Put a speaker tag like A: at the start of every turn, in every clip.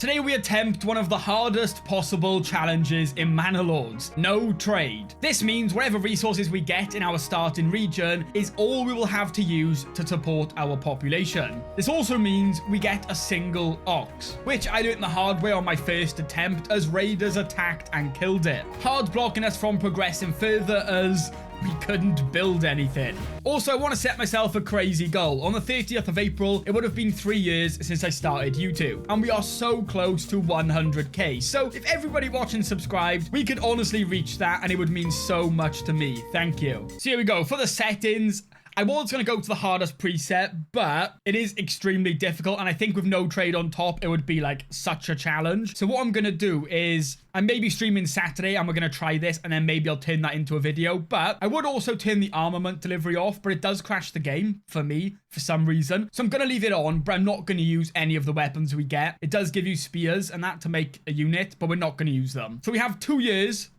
A: Today we attempt one of the hardest possible challenges in Manor Lords, no trade. This means whatever resources we get in our starting region is all we will have to use to support our population. This also means we get a single ox, which I learned the hard way on my first attempt as raiders attacked and killed it, hard blocking us from progressing further as we couldn't build anything. Also, I want to set myself a crazy goal. On the 30th of April, it would have been 3 years since I started YouTube, and we are so close to 100k. So if everybody watching subscribed, we could honestly reach that, and it would mean so much to me. Thank you. So here we go. For the settings, I was going to go to the hardest preset, but it is extremely difficult, and I think with no trade on top, it would be like such a challenge. So what I'm going to do is I may be streaming Saturday, and we're going to try this, and then maybe I'll turn that into a video. But I would also turn the armament delivery off, but it does crash the game for me for some reason. So I'm going to leave it on, but I'm not going to use any of the weapons we get. It does give you spears and that to make a unit, but we're not going to use them. So we have 2 years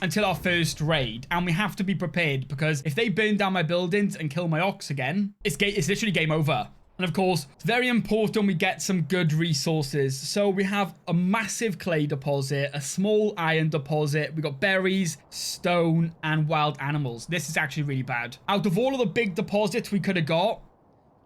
A: until our first raid, and we have to be prepared because if they burn down my buildings and kill my ox again, it's literally game over. And of course, it's very important we get some good resources. So we have a massive clay deposit, a small iron deposit, we got berries, stone, and wild animals. This is actually really bad. Out of all of the big deposits we could have got,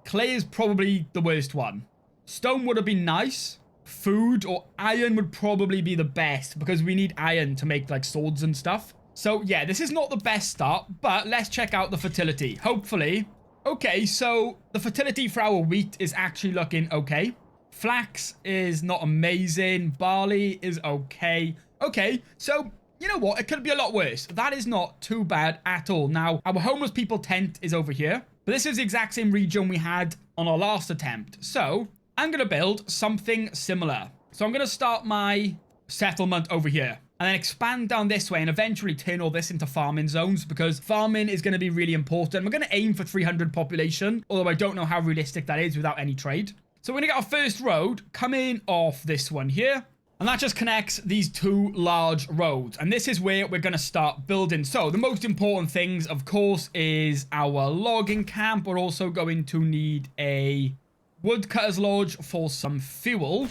A: clay is probably the worst one. Stone would have been nice. Food or iron would probably be the best because we need iron to make like swords and stuff. So yeah, this is not the best start, but let's check out the fertility. Hopefully. Okay, so the fertility for our wheat is actually looking okay. Flax is not amazing. Barley is okay. Okay, so you know what? It could be a lot worse. That is not too bad at all. Now, our homeless people tent is over here, but this is the exact same region we had on our last attempt. So I'm going to build something similar. So I'm going to start my settlement over here and then expand down this way and eventually turn all this into farming zones because farming is going to be really important. We're going to aim for 300 population, although I don't know how realistic that is without any trade. So we're going to get our first road coming off this one here. And that just connects these 2 large roads. And this is where we're going to start building. So the most important things, of course, is our logging camp. We're also going to need a woodcutter's lodge for some fuel,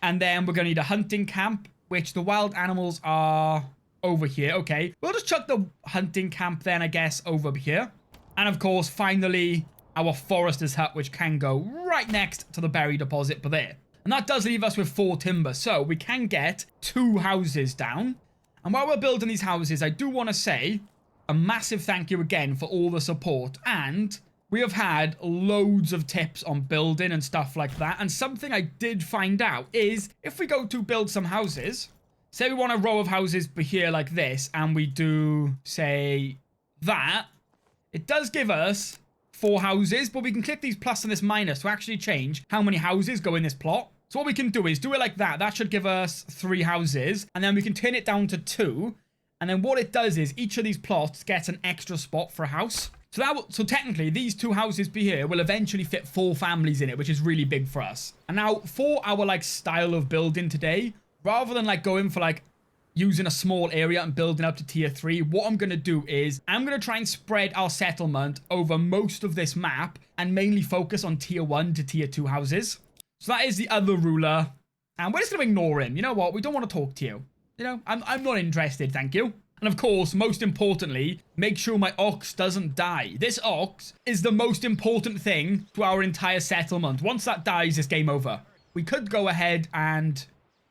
A: and then we're gonna need a hunting camp, which the wild animals are over here. Okay, we'll just chuck the hunting camp then, I guess, over here. And of course, finally, our forester's hut, which can go right next to the berry deposit but there. And that does leave us with 4 timber, so we can get 2 houses down. And while we're building these houses, I do want to say a massive thank you again for all the support, and we have had loads of tips on building and stuff like that. And something I did find out is if we go to build some houses, say we want a row of houses here like this, and we do, say, that, it does give us 4 houses, but we can click these plus and this minus to actually change how many houses go in this plot. So what we can do is do it like that. That should give us 3 houses, and then we can turn it down to 2. And then what it does is each of these plots gets an extra spot for a house. So technically, these 2 houses here will eventually fit 4 families in it, which is really big for us. And now, for our, like, style of building today, rather than, like, going for, like, using a small area and building up to tier 3, what I'm going to do is I'm going to try and spread our settlement over most of this map and mainly focus on tier 1 to tier 2 houses. So that is the other ruler. And we're just going to ignore him. You know what? We don't want to talk to you. You know, I'm not interested, thank you. And of course, most importantly, make sure my ox doesn't die. This ox is the most important thing to our entire settlement. Once that dies, it's game over. We could go ahead and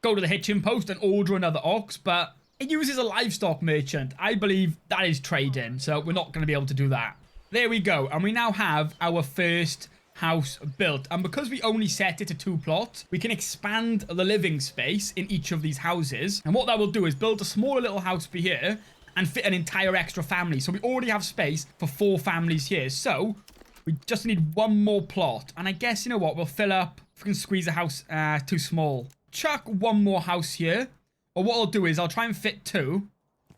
A: go to the hitching post and order another ox, but it uses a livestock merchant. I believe that is trading, so we're not going to be able to do that. There we go. And we now have our first house built, and because we only set it to 2 plots, we can expand the living space in each of these houses. And what that will do is build a smaller little house for here and fit an entire extra family. So we already have space for 4 families here. So we just need 1 more plot, and I guess, you know what, we'll fill up if we can squeeze a house too small. Chuck 1 more house here, or what I'll do is I'll try and fit 2.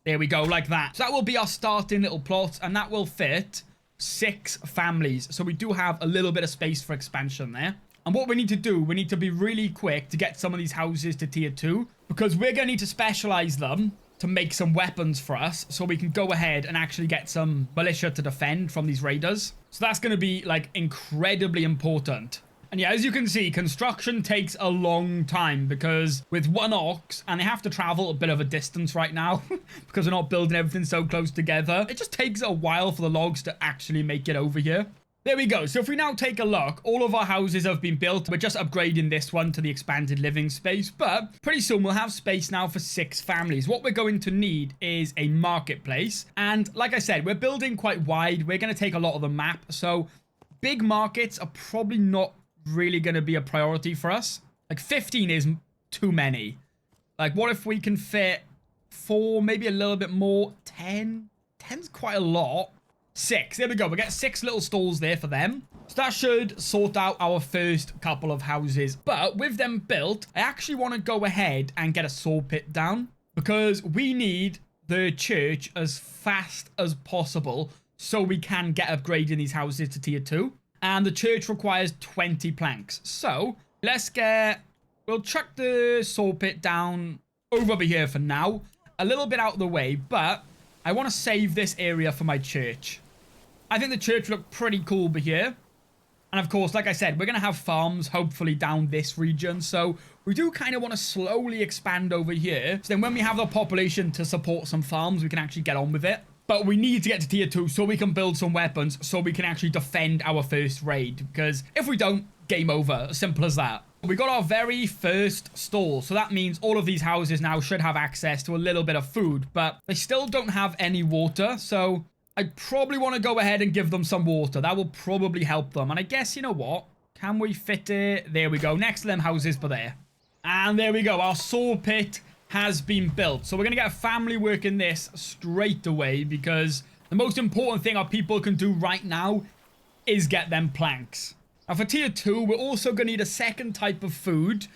A: There we go, like that. So that will be our starting little plot, and that will fit 6 families. So we do have a little bit of space for expansion there. And what we need to do, we need to be really quick to get some of these houses to tier 2, because we're going to need to specialize them to make some weapons for us, so we can go ahead and actually get some militia to defend from these raiders. So that's going to be like incredibly important. And yeah, as you can see, construction takes a long time because with one ox, and they have to travel a bit of a distance right now because we're not building everything so close together. It just takes a while for the logs to actually make it over here. There we go. So if we now take a look, all of our houses have been built. We're just upgrading this one to the expanded living space, but pretty soon we'll have space now for 6 families. What we're going to need is a marketplace. And like I said, we're building quite wide. We're going to take a lot of the map. So big markets are probably not really going to be a priority for us. Like 15 is too many. Like what if we can fit 4, maybe a little bit more? 10? 10's quite a lot. 6. There we go. We get 6 little stalls there for them. So that should sort out our first couple of houses. But with them built, I actually want to go ahead and get a saw pit down because we need the church as fast as possible so we can get upgrading these houses to tier 2. And the church requires 20 planks. So let's get... We'll chuck the saw pit down over here for now. A little bit out of the way, but I want to save this area for my church. I think the church looked pretty cool over here. And of course, like I said, we're going to have farms, hopefully, down this region. So we do kind of want to slowly expand over here. So then when we have the population to support some farms, we can actually get on with it. But we need to get to tier 2 so we can build some weapons so we can actually defend our first raid. Because if we don't, game over. Simple as that. We got our very first stall. So that means all of these houses now should have access to a little bit of food. But they still don't have any water. So I probably want to go ahead and give them some water. That will probably help them. And I guess, you know what? Can we fit it? There we go. Next to them houses, but there. And there we go. Our saw pit has been built. So we're going to get a family working this straight away because the most important thing our people can do right now is get them planks. Now for tier 2, we're also going to need a second type of food,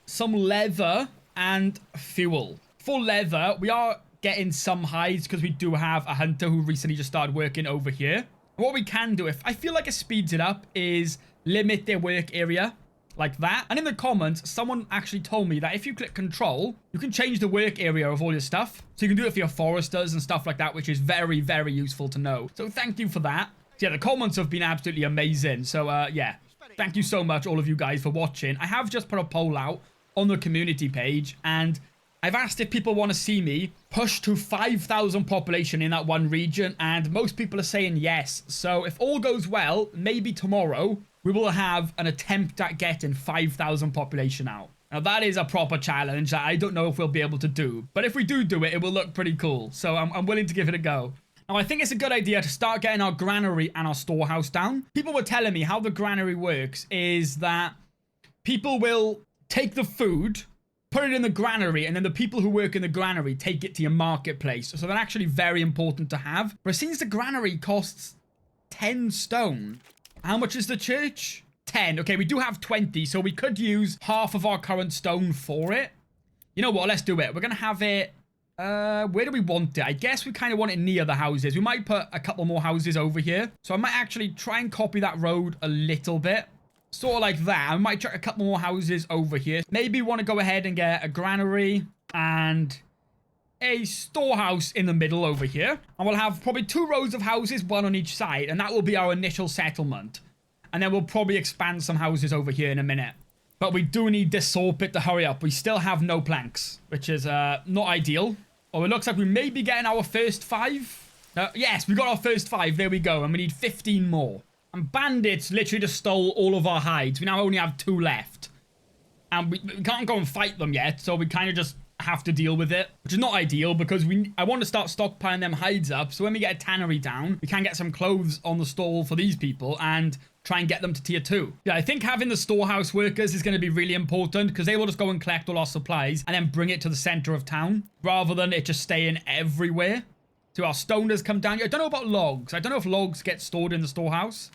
A: some leather and fuel. For leather, we are getting some hides because we do have a hunter who recently just started working over here. What we can do, if I feel like it speeds it up, is limit their work area like that. And in the comments, someone actually told me that if you click control, you can change the work area of all your stuff. So you can do it for your foresters and stuff like that, which is very, very useful to know. So thank you for that. So yeah, the comments have been absolutely amazing. So yeah, thank you so much, all of you guys, for watching. I have just put a poll out on the community page, and I've asked if people want to see me push to 5,000 population in that one region, and most people are saying yes. So if all goes well, maybe tomorrow, we will have an attempt at getting 5,000 population out. Now that is a proper challenge that I don't know if we'll be able to do. But if we do it, it will look pretty cool. So I'm willing to give it a go. Now, I think it's a good idea to start getting our granary and our storehouse down. People were telling me how the granary works is that people will take the food, put it in the granary, and then the people who work in the granary take it to your marketplace. So they're actually very important to have. But it seems the granary costs 10 stone. How much is the church? 10. Okay, we do have 20, so we could use half of our current stone for it. You know what? Let's do it. We're going to have it... where do we want it? I guess we kind of want it near the houses. We might put a couple more houses over here. So I might actually try and copy that road a little bit. Sort of like that. I might chuck a couple more houses over here. Maybe want to go ahead and get a granary and a storehouse in the middle over here. And we'll have probably 2 rows of houses, 1 on each side. And that will be our initial settlement. And then we'll probably expand some houses over here in a minute. But we do need this saw pit to hurry up. We still have no planks, which is not ideal. Oh, it looks like we may be getting our first 5. Yes, we got our first 5. There we go. And we need 15 more. And bandits literally just stole all of our hides. We now only have 2 left. And we can't go and fight them yet. So we kind of just have to deal with it, which is not ideal because I want to start stockpiling them hides up. So when we get a tannery down, we can get some clothes on the stall for these people and try and get them to tier 2. Yeah, I think having the storehouse workers is going to be really important because they will just go and collect all our supplies and then bring it to the center of town rather than it just staying everywhere. So our stoners come down. I don't know about logs. I don't know if logs get stored in the storehouse.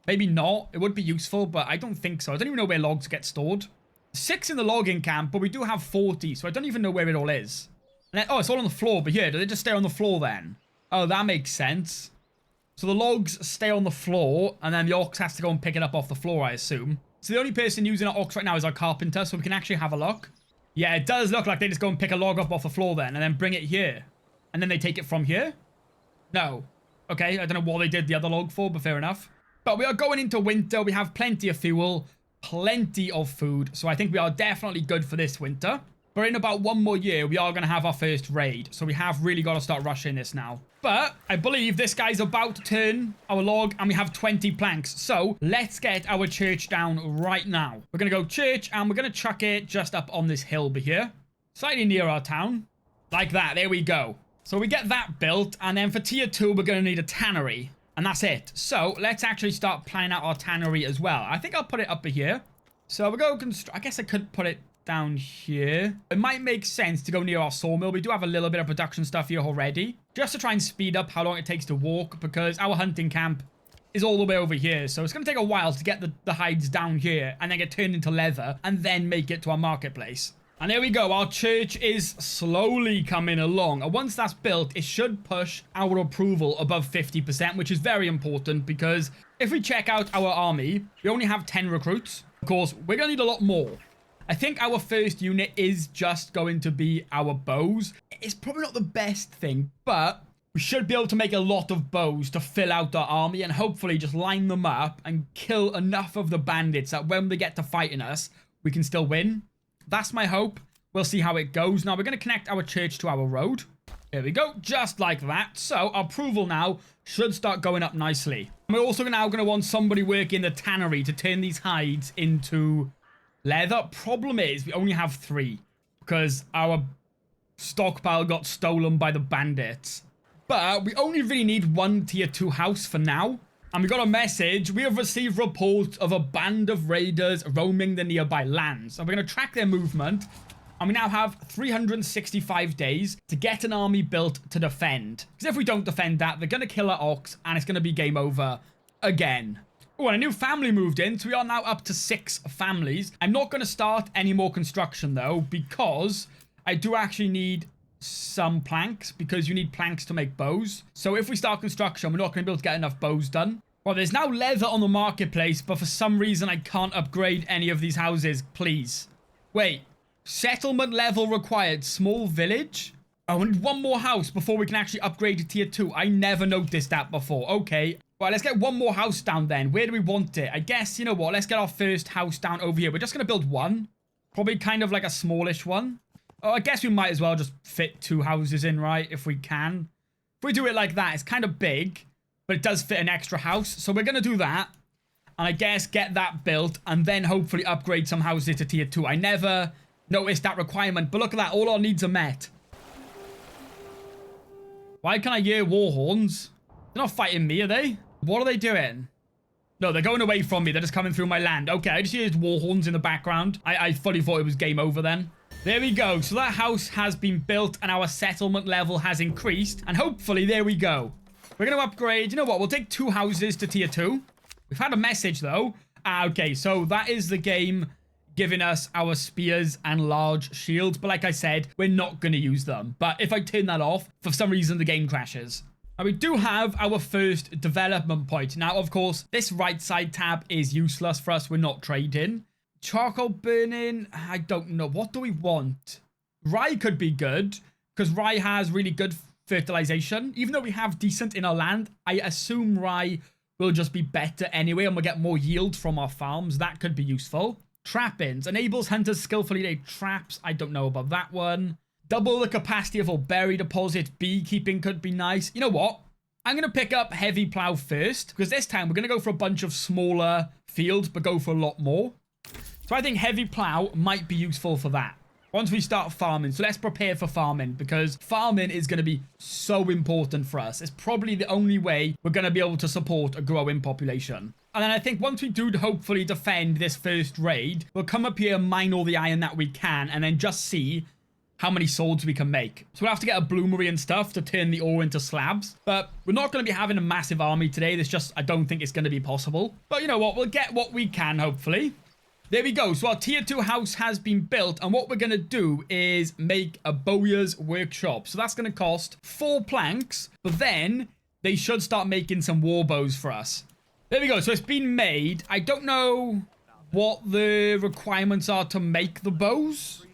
A: Maybe not. It would be useful, but I don't think so. I don't even know where logs get stored. 6 in the logging camp, but we do have 40, so I don't even know where it all is. And then, oh, it's all on the floor, but here, do they just stay on the floor then? Oh, that makes sense. So the logs stay on the floor, and then the ox has to go and pick it up off the floor, I assume. So the only person using our ox right now is our carpenter, so we can actually have a look. Yeah, it does look like they just go and pick a log up off the floor then, and then bring it here. And then they take it from here? No. Okay, I don't know what they did the other log for, but fair enough. But we are going into winter. We have plenty of fuel, plenty of food. So I think we are definitely good for this winter. But in about one more year, we are going to have our first raid. So we have really got to start rushing this now. But I believe this guy's about to turn our log and we have 20 planks. So let's get our church down right now. We're going to go church and we're going to chuck it just up on this hill here. Slightly near our town. Like that. There we go. So we get that built. And then for tier 2, we're going to need a tannery. And that's it. So let's actually start planning out our tannery as well. I think I'll put it up here. So we'll go I guess I could put it down here. It might make sense to go near our sawmill. We do have a little bit of production stuff here already. Just to try and speed up how long it takes to walk. Because our hunting camp is all the way over here. So it's going to take a while to get the hides down here. And then get turned into leather. And then make it to our marketplace. And there we go. Our church is slowly coming along. And once that's built, it should push our approval above 50%, which is very important because if we check out our army, we only have 10 recruits. Of course, we're going to need a lot more. I think our first unit is just going to be our bows. It's probably not the best thing, but we should be able to make a lot of bows to fill out our army and hopefully just line them up and kill enough of the bandits that when they get to fighting us, we can still win. That's my hope. We'll see how it goes. Now, we're going to connect our church to our road. There we go. Just like that. So, our approval now should start going up nicely. And we're also now going to want somebody working the tannery to turn these hides into leather. Problem is, we only have 3. Because our stockpile got stolen by the bandits. But we only really need 1 tier 2 house for now. And we got a message. We have received reports of a band of raiders roaming the nearby lands. So we're going to track their movement. And we now have 365 days to get an army built to defend. Because if we don't defend that, they're going to kill our ox. And it's going to be game over again. Oh, and a new family moved in. So we are now up to 6 families. I'm not going to start any more construction though. Because I do actually need some planks, because you need planks to make bows. So if we start construction, we're not going to be able to get enough bows done. Well, there's now leather on the marketplace, but for some reason I can't upgrade any of these houses. Please. Wait. Settlement level required. Small village? Oh, we need 1 more house before we can actually upgrade to tier 2. I never noticed that before. Okay. Right, let's get 1 more house down then. Where do we want it? I guess, you know what? Let's get our first house down over here. We're just going to build 1. Probably kind of like a smallish one. Oh, I guess we might as well just fit 2 houses in, right? If we can. If we do it like that, it's kind of big. But it does fit an extra house. So we're going to do that. And I guess get that built. And then hopefully upgrade some houses to tier 2. I never noticed that requirement. But look at that. All our needs are met. Why can I hear war horns? They're not fighting me, are they? What are they doing? No, they're going away from me. They're just coming through my land. Okay, I just hear war horns in the background. I fully thought it was game over then. There we go. So that house has been built and our settlement level has increased. And hopefully, there we go. We're going to upgrade. You know what? We'll take 2 houses to tier 2. We've had a message, though. Okay, so that is the game giving us our spears and large shields. But like I said, we're not going to use them. But if I turn that off, for some reason, the game crashes. And we do have our first development point. Now, of course, this right side tab is useless for us. We're not trading. Charcoal burning, I don't know. What do we want? Rye could be good, because rye has really good fertilization. Even though we have decent in our land, I assume rye will just be better anyway, and we'll get more yield from our farms. That could be useful. Trappings, enables hunters skillfully lay traps. I don't know about that one. Double the capacity of all berry deposit. Beekeeping could be nice. You know what? I'm going to pick up heavy plow first, because this time we're going to go for a bunch of smaller fields, but go for a lot more. So I think heavy plow might be useful for that once we start farming. So let's prepare for farming, because farming is going to be so important for us. It's probably the only way we're going to be able to support a growing population. And then I think once we do hopefully defend this first raid, we'll come up here and mine all the iron that we can, and then just see how many swords we can make. So we'll have to get a bloomery and stuff to turn the ore into slabs. But we're not going to be having a massive army today. There's just, I don't think it's going to be possible. But you know what? We'll get what we can, hopefully. There we go. So our tier 2 house has been built. And what we're going to do is make a bowyer's workshop. So that's going to cost 4 planks. But then they should start making some war bows for us. There we go. So it's been made. I don't know what the requirements are to make the bows.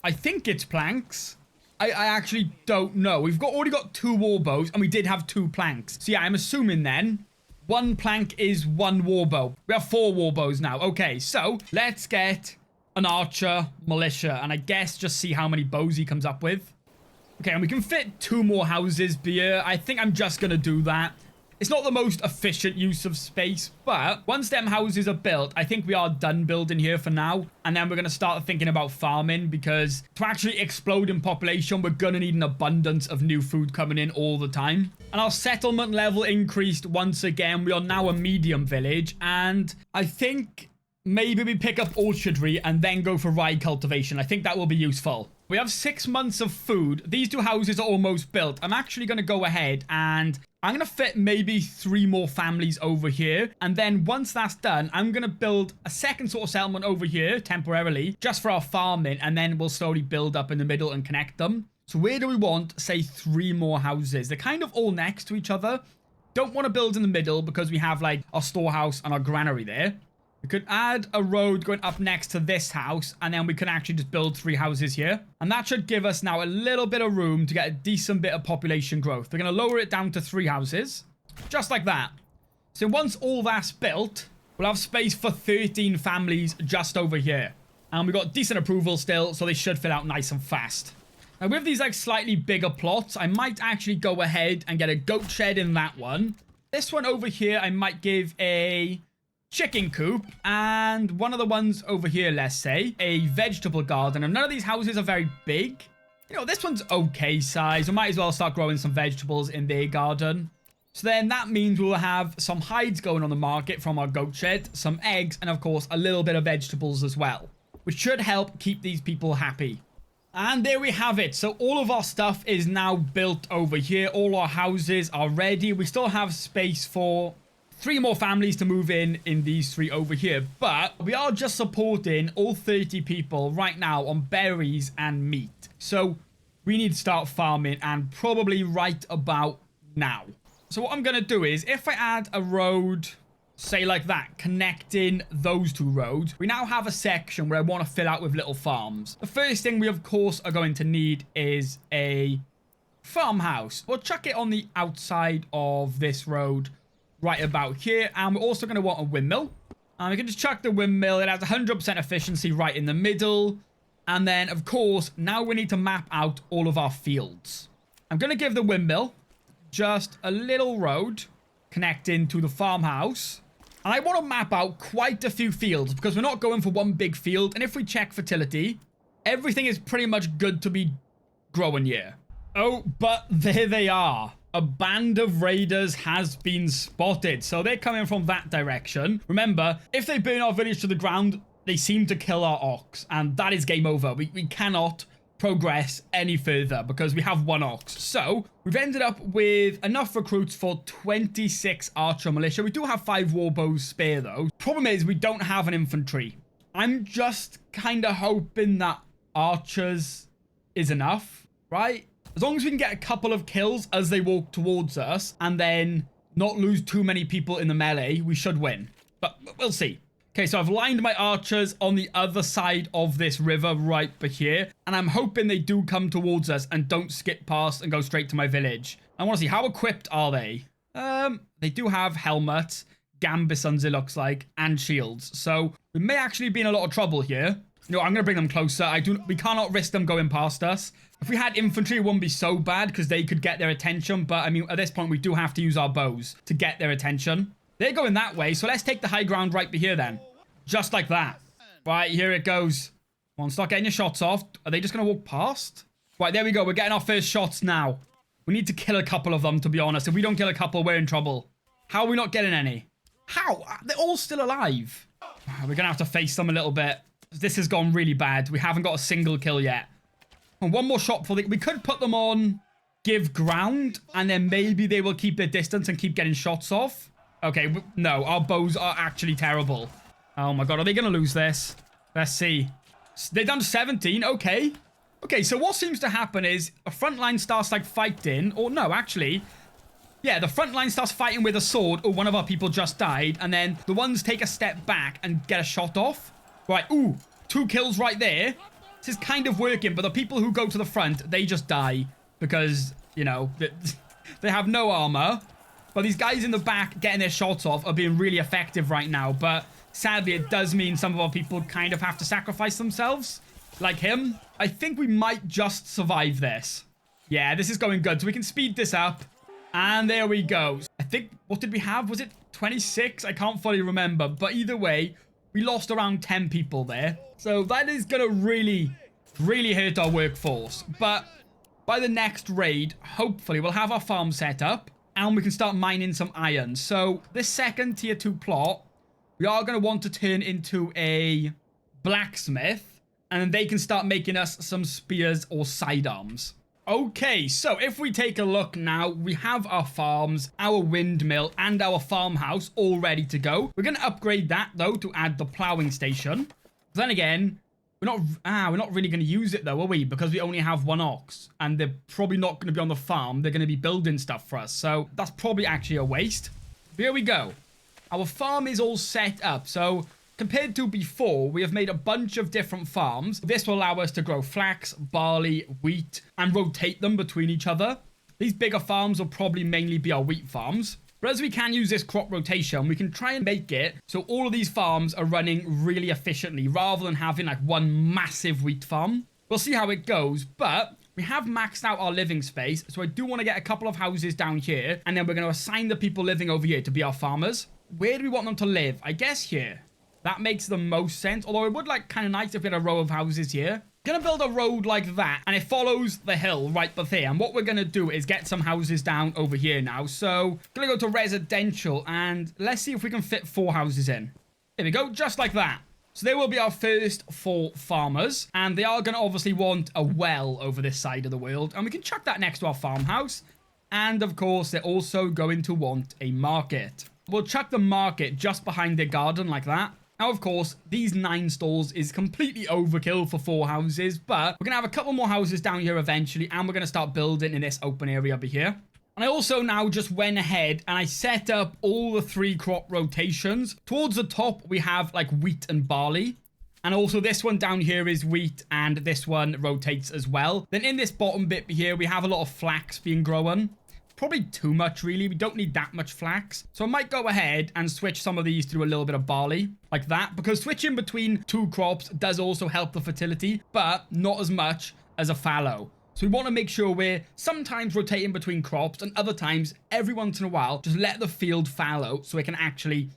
A: I think it's planks. I actually don't know. We've already got 2 war bows and we did have 2 planks. So yeah, I'm assuming then 1 plank is 1 warbow. We have 4 warbows now. Okay, so let's get an archer militia, and I guess just see how many bows he comes up with. Okay, and we can fit 2 more houses here. I think I'm just gonna do that. It's not the most efficient use of space, but once them houses are built, I think we are done building here for now. And then we're going to start thinking about farming, because to actually explode in population, we're going to need an abundance of new food coming in all the time. And our settlement level increased once again. We are now a medium village, and I think maybe we pick up orchardry and then go for rye cultivation. I think that will be useful. We have 6 months of food. These 2 houses are almost built. I'm actually going to go ahead and I'm going to fit maybe 3 more families over here. And then once that's done, I'm going to build a second sort of settlement over here temporarily just for our farming. And then we'll slowly build up in the middle and connect them. So where do we want, say, 3 more houses? They're kind of all next to each other. Don't want to build in the middle because we have like our storehouse and our granary there. We could add a road going up next to this house, and then we can actually just build 3 houses here. And that should give us now a little bit of room to get a decent bit of population growth. We're going to lower it down to 3 houses, just like that. So once all that's built, we'll have space for 13 families just over here. And we've got decent approval still, so they should fill out nice and fast. Now with these like slightly bigger plots, I might actually go ahead and get a goat shed in that one. This one over here, I might give a chicken coop, and one of the ones over here, let's say, a vegetable garden. And none of these houses are very big. You know, this one's okay size. We might as well start growing some vegetables in their garden. So then that means we'll have some hides going on the market from our goat shed, some eggs, and of course a little bit of vegetables as well, which should help keep these people happy. And there we have it. So all of our stuff is now built over here. All our houses are ready. We still have space for 3 more families to move in these 3 over here. But we are just supporting all 30 people right now on berries and meat. So we need to start farming, and probably right about now. So what I'm going to do is, if I add a road, say like that, connecting those 2 roads, we now have a section where I want to fill out with little farms. The first thing we of course are going to need is a farmhouse. We'll chuck it on the outside of this road right about here, and we're also going to want a windmill. And we can just chuck the windmill. It has 100% efficiency right in the middle. And then of course now we need to map out all of our fields. I'm going to give the windmill just a little road connecting to the farmhouse, and I want to map out quite a few fields because we're not going for one big field. And if we check fertility, everything is pretty much good to be growing here. Oh, but there they are. A band of raiders has been spotted. So they're coming from that direction. Remember, if they burn our village to the ground, they seem to kill our ox. And that is game over. We cannot progress any further because we have 1 ox. So we've ended up with enough recruits for 26 archer militia. We do have 5 warbows spare though. Problem is we don't have an infantry. I'm just kind of hoping that archers is enough, right? As long as we can get a couple of kills as they walk towards us and then not lose too many people in the melee, we should win. But we'll see. Okay, so I've lined my archers on the other side of this river right here. And I'm hoping they do come towards us and don't skip past and go straight to my village. I want to see, how equipped are they? They do have helmets, gambesons it looks like, and shields. So we may actually be in a lot of trouble here. No, I'm going to bring them closer. We cannot risk them going past us. If we had infantry, it wouldn't be so bad because they could get their attention. But, I mean, at this point, we do have to use our bows to get their attention. They're going that way, so let's take the high ground right here then. Just like that. Right, here it goes. Come on, start getting your shots off. Are they just going to walk past? Right, there we go. We're getting our first shots now. We need to kill a couple of them, to be honest. If we don't kill a couple, we're in trouble. How are we not getting any? How? They're all still alive. We're going to have to face them a little bit. This has gone really bad. We haven't got a single kill yet. And 1 more shot for the... We could put them on give ground, and then maybe they will keep their distance and keep getting shots off. Okay, no, our bows are actually terrible. Oh my god, are they going to lose this? Let's see. They're down to 17, okay. Okay, so what seems to happen is a front line starts like fighting, or no, actually... Yeah, the front line starts fighting with a sword, or one of our people just died, and then the ones take a step back and get a shot off. Right, ooh, 2 kills right there. This is kind of working, but the people who go to the front, they just die because, you know, they have no armor. But these guys in the back getting their shots off are being really effective right now. But sadly, it does mean some of our people kind of have to sacrifice themselves. Like him. I think we might just survive this. Yeah, this is going good. So we can speed this up. And there we go. I think, what did we have? Was it 26? I can't fully remember. But either way, we lost around 10 people there. So that is going to really hurt our workforce. But by the next raid, hopefully we'll have our farm set up. And we can start mining some iron. So this second tier 2 plot, we are going to want to turn into a blacksmith. And then they can start making us some spears or sidearms. Okay, so if we take a look now, we have our farms, our windmill, and our farmhouse all ready to go. We're going to upgrade that, though, to add the plowing station. But then again, we're not really going to use it, though, are we? Because we only have one ox, and they're probably not going to be on the farm. They're going to be building stuff for us, so that's probably actually a waste. But here we go. Our farm is all set up, so compared to before, we have made a bunch of different farms. This will allow us to grow flax, barley, wheat, and rotate them between each other. These bigger farms will probably mainly be our wheat farms. But as we can use this crop rotation, we can try and make it so all of these farms are running really efficiently rather than having like one massive wheat farm. We'll see how it goes, but we have maxed out our living space. So I do want to get a couple of houses down here, and then we're going to assign the people living over here to be our farmers. Where do we want them to live? I guess here. That makes the most sense. Although it would like kind of nice if we had a row of houses here. Gonna build a road like that, and it follows the hill right there. And what we're gonna do is get some houses down over here now. So gonna go to residential, and let's see if we can fit 4 houses in. There we go, just like that. So they will be our first 4 farmers, and they are gonna obviously want a well over this side of the world, and we can chuck that next to our farmhouse. And of course, they're also going to want a market. We'll chuck the market just behind their garden like that. Now, of course, these 9 stalls is completely overkill for 4 houses, but we're going to have a couple more houses down here eventually, and we're going to start building in this open area over here. And I also now just went ahead and I set up all the 3 crop rotations. Towards the top, we have like wheat and barley. And also this one down here is wheat, and this one rotates as well. Then in this bottom bit here, we have a lot of flax being grown. Probably too much, really. We don't need that much flax. So I might go ahead and switch some of these to a little bit of barley, like that. Because switching between 2 crops does also help the fertility, but not as much as a fallow. So we want to make sure we're sometimes rotating between crops, and other times, every once in a while, just let the field fallow so it can actually,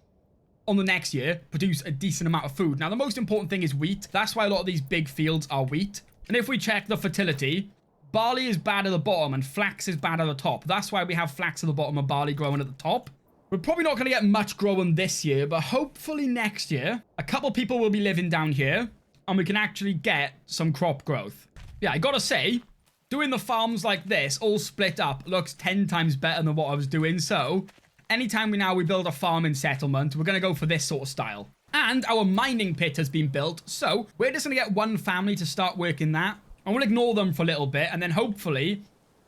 A: on the next year, produce a decent amount of food. Now, the most important thing is wheat. That's why a lot of these big fields are wheat. And if we check the fertility, barley is bad at the bottom and flax is bad at the top. That's why we have flax at the bottom and barley growing at the top. We're probably not going to get much growing this year, but hopefully next year, a couple people will be living down here, and we can actually get some crop growth. Yeah, I gotta say, doing the farms like this, all split up, looks 10 times better than what I was doing. So anytime we build a farming settlement, we're going to go for this sort of style. And our mining pit has been built, so we're just going to get one family to start working that. And we'll ignore them for a little bit, and then hopefully,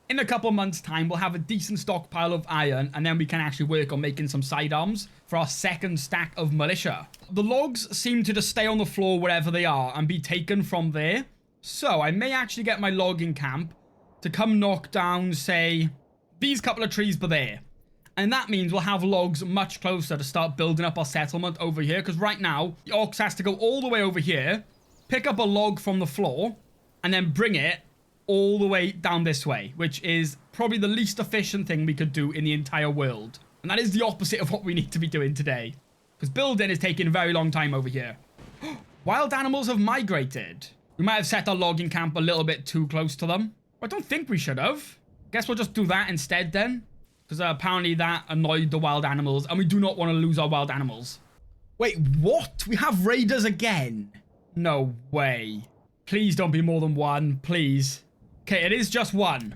A: in a couple months' time, we'll have a decent stockpile of iron, and then we can actually work on making some sidearms for our second stack of militia. The logs seem to just stay on the floor wherever they are and be taken from there. So I may actually get my logging camp to come knock down, say, these couple of trees there. And that means we'll have logs much closer to start building up our settlement over here, because right now, the ox has to go all the way over here, pick up a log from the floor, and then bring it all the way down this way, which is probably the least efficient thing we could do in the entire world. And that is the opposite of what we need to be doing today, because building is taking a very long time over here. Wild animals have migrated. We might have set our logging camp a little bit too close to them. I don't think we should have. Guess we'll just do that instead then, because apparently that annoyed the wild animals, and we do not want to lose our wild animals. Wait, what? We have raiders again? No way. Please don't be more than 1, please. Okay, it is just 1.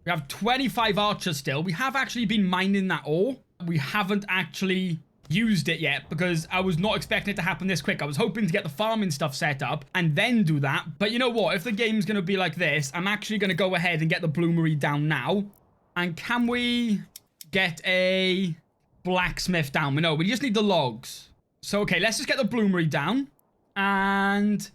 A: We have 25 archers still. We have actually been mining that ore. We haven't actually used it yet because I was not expecting it to happen this quick. I was hoping to get the farming stuff set up and then do that. But you know what? If the game's going to be like this, I'm actually going to go ahead and get the bloomery down now. And can we get a blacksmith down? No, we just need the logs. So, okay, let's just get the bloomery down. And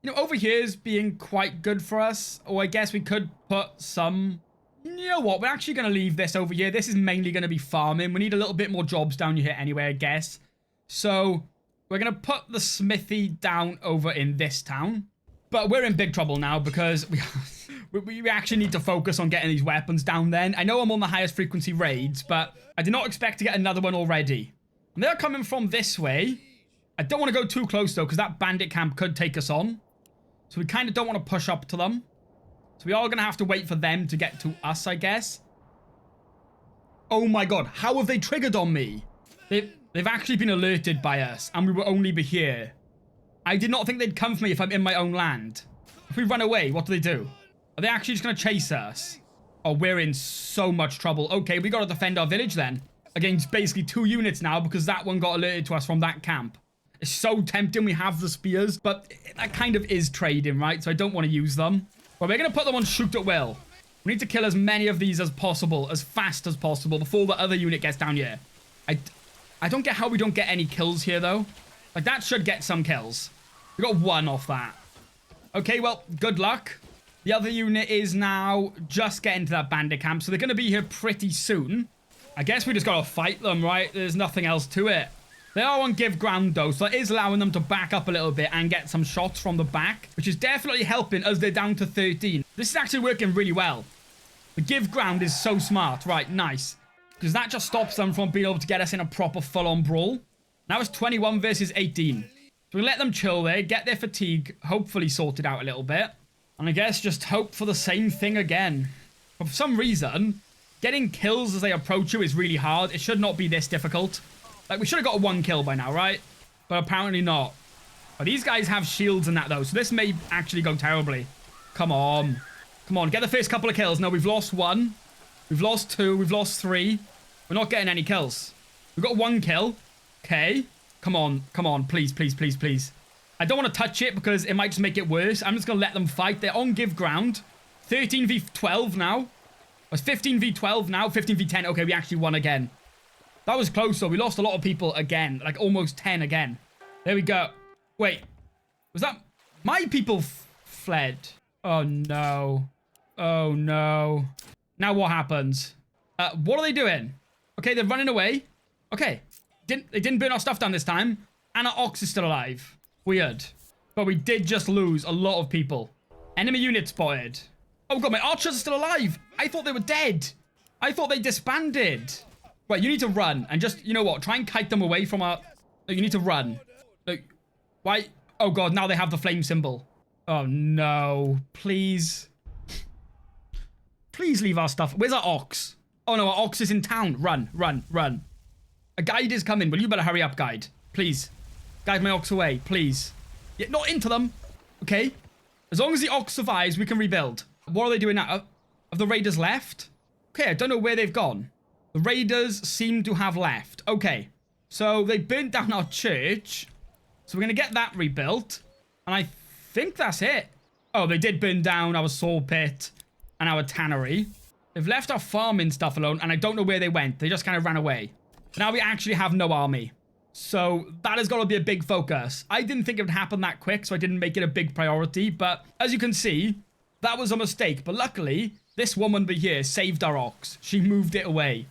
A: you know, over here is being quite good for us. Or I guess we could put some You know what? We're actually going to leave this over here. This is mainly going to be farming. We need a little bit more jobs down here anyway, I guess. So we're going to put the smithy down over in this town. But we're in big trouble now because we actually need to focus on getting these weapons down then. I know I'm on the highest frequency raids, but I did not expect to get another one already. And they're coming from this way. I don't want to go too close, though, because that bandit camp could take us on. So we kind of don't want to push up to them. So we are going to have to wait for them to get to us, I guess. Oh my god, how have they triggered on me? They've actually been alerted by us, and we will only be here. I did not think they'd come for me if I'm in my own land. If we run away, what do? Are they actually just going to chase us? Oh, we're in so much trouble. Okay, we got to defend our village then. Against basically 2 units now, because that one got alerted to us from that camp. It's so tempting we have the spears, but that kind of is trading, right? So I don't want to use them. But we're going to put them on shoot at will. We need to kill as many of these as possible, as fast as possible, before the other unit gets down here. I don't get how we don't get any kills here, though. Like, that should get some kills. We got 1 off that. Okay, well, good luck. The other unit is now just getting to that bandit camp, so they're going to be here pretty soon. I guess we just got to fight them, right? There's nothing else to it. They are on give ground, though, so it is allowing them to back up a little bit and get some shots from the back, which is definitely helping as they're down to 13. This is actually working really well. The give ground is so smart. Right, nice. Because that just stops them from being able to get us in a proper full-on brawl. Now it's 21 versus 18. So we let them chill there, get their fatigue hopefully sorted out a little bit. And I guess just hope for the same thing again. But for some reason, getting kills as they approach you is really hard. It should not be this difficult. Like, we should have got 1 kill by now, right? But apparently not. But these guys have shields and that, though. So this may actually go terribly. Come on. Come on, get the first couple of kills. No, we've lost 1. We've lost 2. We've lost 3. We're not getting any kills. We've got 1 kill. Okay. Come on. Come on. Please, please, please, please. I don't want to touch it because it might just make it worse. I'm just going to let them fight. They're on give ground. 13 v 12 now. It's 15 v 12 now. 15 v 10. Okay, we actually won again. That was close, though. We lost a lot of people again. Like, almost 10 again. There we go. Wait. Was that... My people fled. Oh, no. Oh, no. Now what happens? What are they doing? Okay, they're running away. Okay. They didn't burn our stuff down this time. And our ox is still alive. Weird. But we did just lose a lot of people. Enemy unit spotted. Oh, God, my archers are still alive. I thought they were dead. I thought they disbanded. Right, you need to run and just, you know what, try and kite them away from our... No, you need to run. Like, why? Oh, God, now they have the flame symbol. Oh, no. Please. Please leave our stuff. Where's our ox? Oh, no, our ox is in town. Run, run, run. A guide is coming. Well, you better hurry up, guide. Please. Guide my ox away, please. Yeah, not into them. Okay. As long as the ox survives, we can rebuild. What are they doing now? Have the raiders left? Okay, I don't know where they've gone. The raiders seem to have left. Okay. So they burnt down our church. So we're going to get that rebuilt. And I think that's it. Oh, they did burn down our saw pit and our tannery. They've left our farming stuff alone. And I don't know where they went. They just kind of ran away. Now we actually have no army. So that has got to be a big focus. I didn't think it would happen that quick, so I didn't make it a big priority. But as you can see, that was a mistake. But luckily, this woman here saved our ox. She moved it away.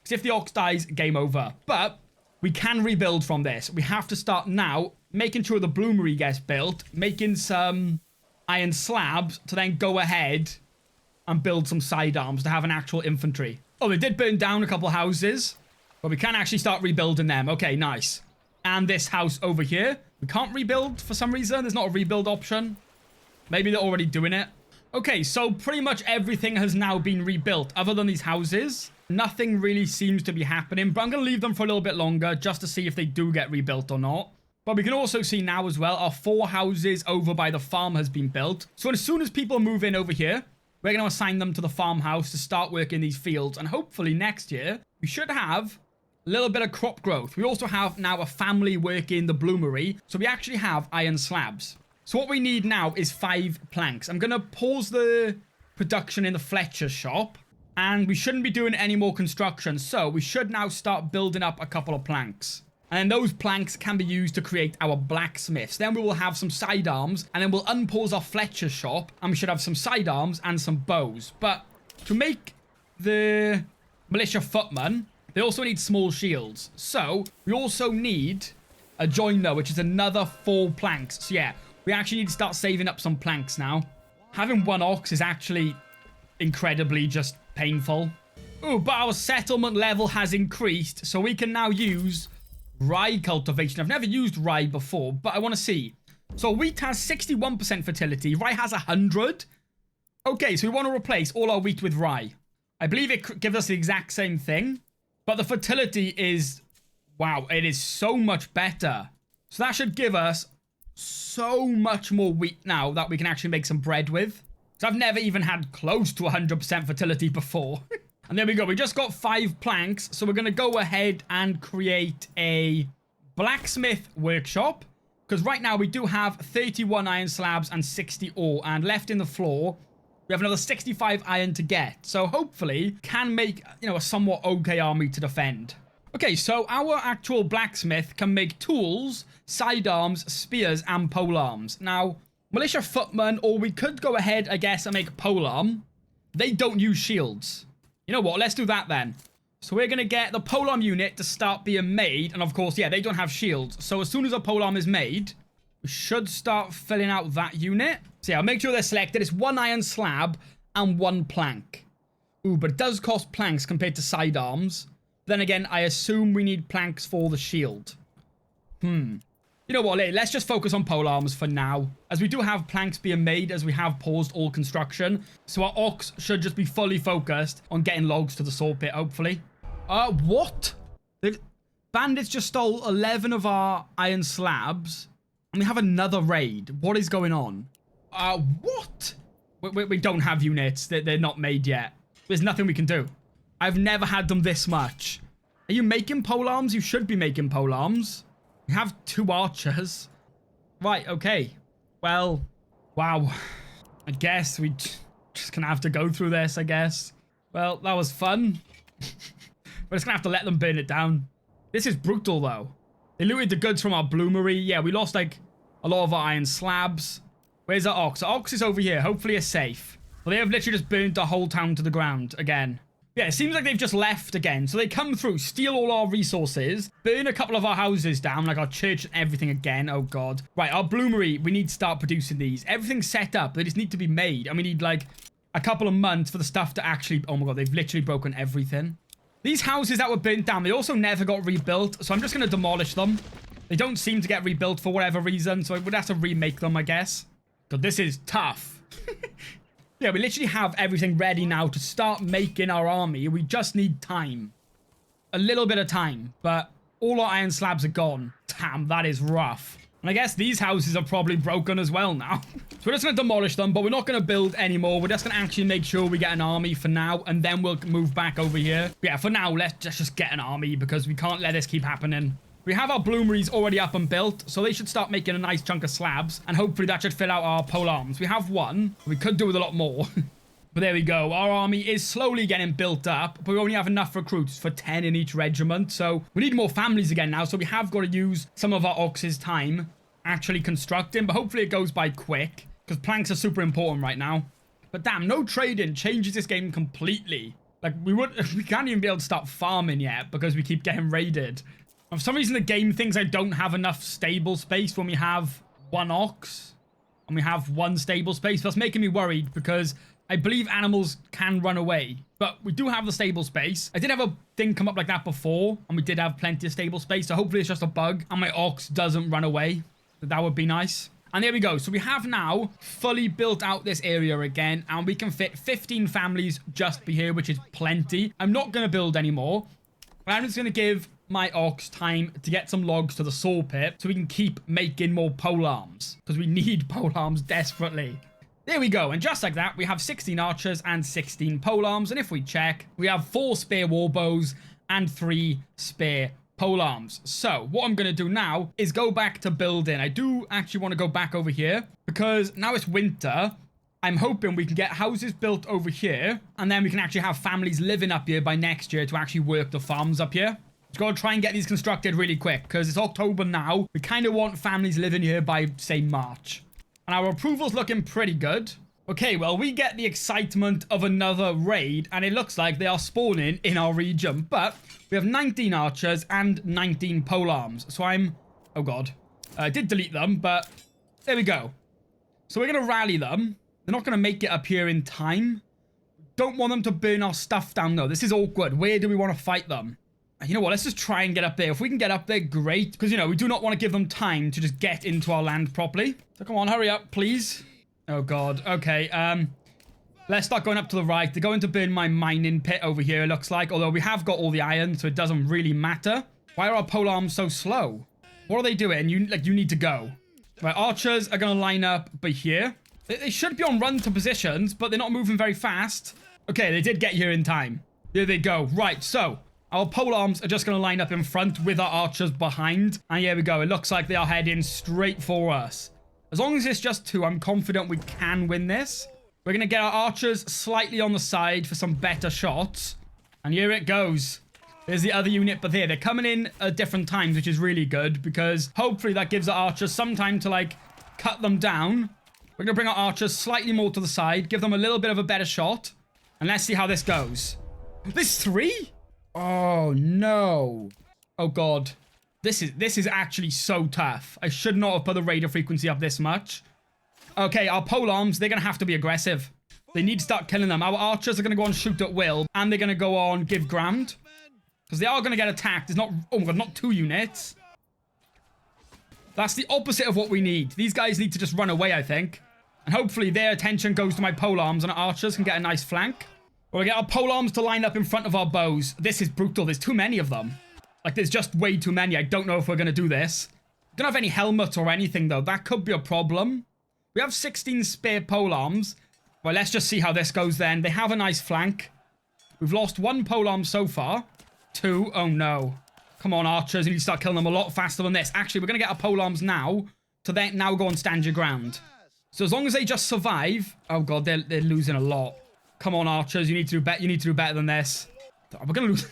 A: Because if the ox dies, game over. But we can rebuild from this. We have to start now making sure the bloomery gets built, making some iron slabs to then go ahead and build some sidearms to have an actual infantry. Oh, they did burn down a couple houses, but we can actually start rebuilding them. Okay, nice. And this house over here, we can't rebuild for some reason. There's not a rebuild option. Maybe they're already doing it. Okay, so pretty much everything has now been rebuilt other than these houses. Nothing really seems to be happening, but I'm going to leave them for a little bit longer just to see if they do get rebuilt or not. But we can also see now as well, our 4 houses over by the farm has been built. So as soon as people move in over here, we're going to assign them to the farmhouse to start working these fields. And hopefully next year, we should have a little bit of crop growth. We also have now a family working the bloomery. So we actually have iron slabs. So what we need now is 5 planks. I'm going to pause the production in the Fletcher's shop. And we shouldn't be doing any more construction. So we should now start building up a couple of planks. And those planks can be used to create our blacksmiths. Then we will have some sidearms. And then we'll unpause our Fletcher's shop. And we should have some sidearms and some bows. But To make the militia footmen, they also need small shields. So we also need a joiner, which is another 4 planks. So yeah, we actually need to start saving up some planks now. Having 1 ox is actually incredibly just painful. Oh, but our settlement level has increased, so we can now use rye cultivation. I've never used rye before, but I want to see. So wheat has 61% fertility. Rye has 100. Okay, so we want to replace all our wheat with rye. I believe it gives us the exact same thing, but the fertility is, wow, it is so much better. So that should give us so much more wheat now that we can actually make some bread with. So I've never even had close to 100% fertility before. And there we go. We just got 5 planks. So we're going to go ahead and create a blacksmith workshop. Because right now we do have 31 iron slabs and 60 ore. And left in the floor, we have another 65 iron to get. So hopefully can make, you know, a somewhat okay army to defend. Okay, so our actual blacksmith can make tools, sidearms, spears, and polearms. Now, militia footmen, or we could go ahead, I guess, and make polearm. They don't use shields. You know what? Let's do that then. So we're going to get the polearm unit to start being made. And of course, yeah, they don't have shields. So as soon as a polearm is made, we should start filling out that unit. So yeah, I'll make sure they're selected. It's 1 iron slab and 1 plank. Ooh, but it does cost planks compared to sidearms. Then again, I assume we need planks for the shield. You know what, let's just focus on polearms for now, as we do have planks being made as we have paused all construction. So our ox should just be fully focused on getting logs to the saw pit, hopefully. What? The bandits just stole 11 of our iron slabs, and we have another raid. What is going on? What? We don't have units. They're not made yet. There's nothing we can do. I've never had them this much. Are you making polearms? You should be making polearms. We have 2 archers. Right, okay. Well, wow. I guess we just gonna have to go through this, I guess. Well, that was fun. We're just gonna have to let them burn it down. This is brutal, though. They looted the goods from our bloomery. Yeah, we lost, like, a lot of our iron slabs. Where's our ox? Our ox is over here. Hopefully it's safe. Well, they have literally just burned the whole town to the ground again. Yeah, it seems like they've just left again. So they come through, steal all our resources, burn a couple of our houses down, like our church and everything again. Oh, God. Right, our bloomery, we need to start producing these. Everything's set up. They just need to be made. And we need, like, a couple of months for the stuff to actually... Oh, my God, they've literally broken everything. These houses that were burnt down, they also never got rebuilt. So I'm just going to demolish them. They don't seem to get rebuilt for whatever reason. So I would have to remake them, I guess. God, this is tough. Yeah, we literally have everything ready now to start making our army. We just need time. A little bit of time. But all our iron slabs are gone. Damn, that is rough. And I guess these houses are probably broken as well now. So we're just going to demolish them, but we're not going to build anymore. We're just going to actually make sure we get an army for now, and then we'll move back over here. But yeah, for now, let's just get an army, because we can't let this keep happening. We have our bloomeries already up and built, so they should start making a nice chunk of slabs, and hopefully that should fill out our polearms. We have 1. We could do with a lot more. But there we go. Our army is slowly getting built up, but we only have enough recruits for 10 in each regiment, so we need more families again now, so we have got to use some of our ox's time actually constructing, but hopefully it goes by quick, because planks are super important right now. But damn, no trading changes this game completely. Like, we can't even be able to start farming yet, because we keep getting raided. For some reason, the game thinks I don't have enough stable space when we have 1 ox and we have 1 stable space. That's making me worried, because I believe animals can run away. But we do have the stable space. I did have a thing come up like that before, and we did have plenty of stable space. So hopefully it's just a bug and my ox doesn't run away. That would be nice. And there we go. So we have now fully built out this area again, and we can fit 15 families just be here, which is plenty. I'm not going to build anymore. I'm just going to give my ox time to get some logs to the saw pit so we can keep making more polearms, because we need polearms desperately. There we go, and just like that, we have 16 archers and 16 polearms, and if we check, we have 4 spare warbows and 3 spare polearms. So what I'm going to do now is go back to building. I do actually want to go back over here, because now it's winter. I'm hoping we can get houses built over here, and then we can actually have families living up here by next year to actually work the farms up here. Just got to try and get these constructed really quick, because it's October now. We kind of want families living here by, say, March. And our approval's looking pretty good. Okay, well, we get the excitement of another raid, and it looks like they are spawning in our region. But we have 19 archers and 19 polearms. So I'm... Oh, God. I did delete them, but there we go. So we're going to rally them. They're not going to make it up here in time. Don't want them to burn our stuff down, though. This is awkward. Where do we want to fight them? You know what? Let's just try and get up there. If we can get up there, great. Because, you know, we do not want to give them time to just get into our land properly. So come on, hurry up, please. Oh, God. Okay, let's start going up to the right. They're going to burn my mining pit over here, it looks like. Although we have got all the iron, so it doesn't really matter. Why are our polearms so slow? What are they doing? You need to go. Right, archers are going to line up by here. They should be on run to positions, but they're not moving very fast. Okay, they did get here in time. There they go. Right, so our polearms are just going to line up in front with our archers behind. And here we go. It looks like they are heading straight for us. As long as it's just 2, I'm confident we can win this. We're going to get our archers slightly on the side for some better shots. And here it goes. There's the other unit, but they're coming in at different times, which is really good. Because hopefully that gives our archers some time to, like, cut them down. We're going to bring our archers slightly more to the side. Give them a little bit of a better shot. And let's see how this goes. There's 3? Oh, no. Oh, God. This is actually so tough. I should not have put the raider frequency up this much. Okay, our polearms, they're going to have to be aggressive. They need to start killing them. Our archers are going to go on shoot at will. And they're going to go on give ground. Because they are going to get attacked. There's not... Oh, my God, not 2 units. That's the opposite of what we need. These guys need to just run away, I think. And hopefully their attention goes to my polearms and our archers can get a nice flank. Or we get our polearms to line up in front of our bows. This is brutal. There's too many of them. Like, there's just way too many. I don't know if we're going to do this. We don't have any helmets or anything, though. That could be a problem. We have 16 spare polearms. Well, let's just see how this goes then. They have a nice flank. We've lost 1 polearm so far. 2. Oh, no. Come on, archers. You need to start killing them a lot faster than this. Actually, we're going to get our polearms now to then now go and stand your ground. So as long as they just survive... Oh, God, they're losing a lot. Come on, archers. You need to do better than this. We're going to lose...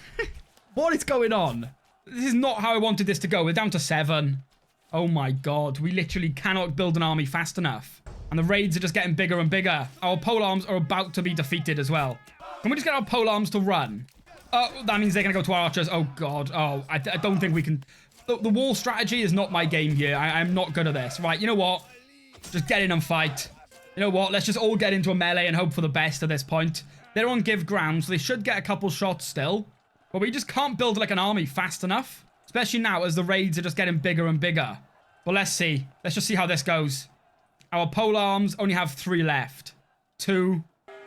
A: What is going on? This is not how I wanted this to go. We're down to 7. Oh my God. We literally cannot build an army fast enough. And the raids are just getting bigger and bigger. Our polearms are about to be defeated as well. Can we just get our polearms to run? Oh, that means they're going to go to our archers. Oh God. Oh, I don't think we can... The wall strategy is not my game here. I'm not good at this. Right, you know what? Just get in and fight. You know what? Let's just all get into a melee and hope for the best at this point. They're on give ground, so they should get a couple shots still. But we just can't build like an army fast enough. Especially now as the raids are just getting bigger and bigger. Well, let's see. Let's just see how this goes. Our polearms only have 3 left. 2.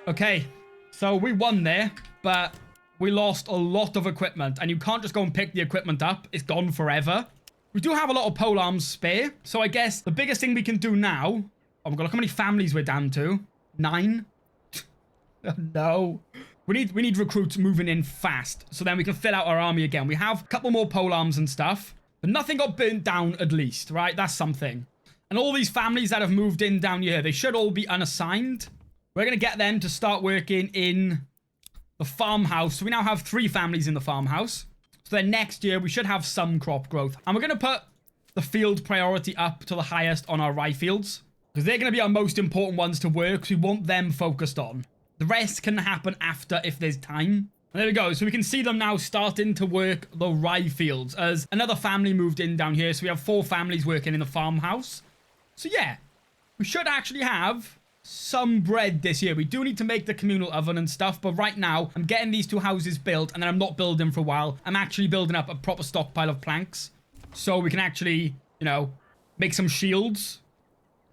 A: Okay. So we won there. But we lost a lot of equipment. And you can't just go and pick the equipment up. It's gone forever. We do have a lot of polearms spare. So I guess the biggest thing we can do now... Oh my God, look how many families we're down to. 9. No. We need recruits moving in fast, so then we can fill out our army again. We have a couple more polearms and stuff, but nothing got burnt down at least, right? That's something. And all these families that have moved in down here, they should all be unassigned. We're going to get them to start working in the farmhouse. So we now have 3 families in the farmhouse. So then next year, we should have some crop growth. And we're going to put the field priority up to the highest on our rye fields, because they're going to be our most important ones to work, so we want them focused on. The rest can happen after if there's time. And there we go. So we can see them now starting to work the rye fields as another family moved in down here. So we have 4 families working in the farmhouse. So yeah, we should actually have some bread this year. We do need to make the communal oven and stuff. But right now, I'm getting these 2 houses built and then I'm not building for a while. I'm actually building up a proper stockpile of planks. So we can actually, you know, make some shields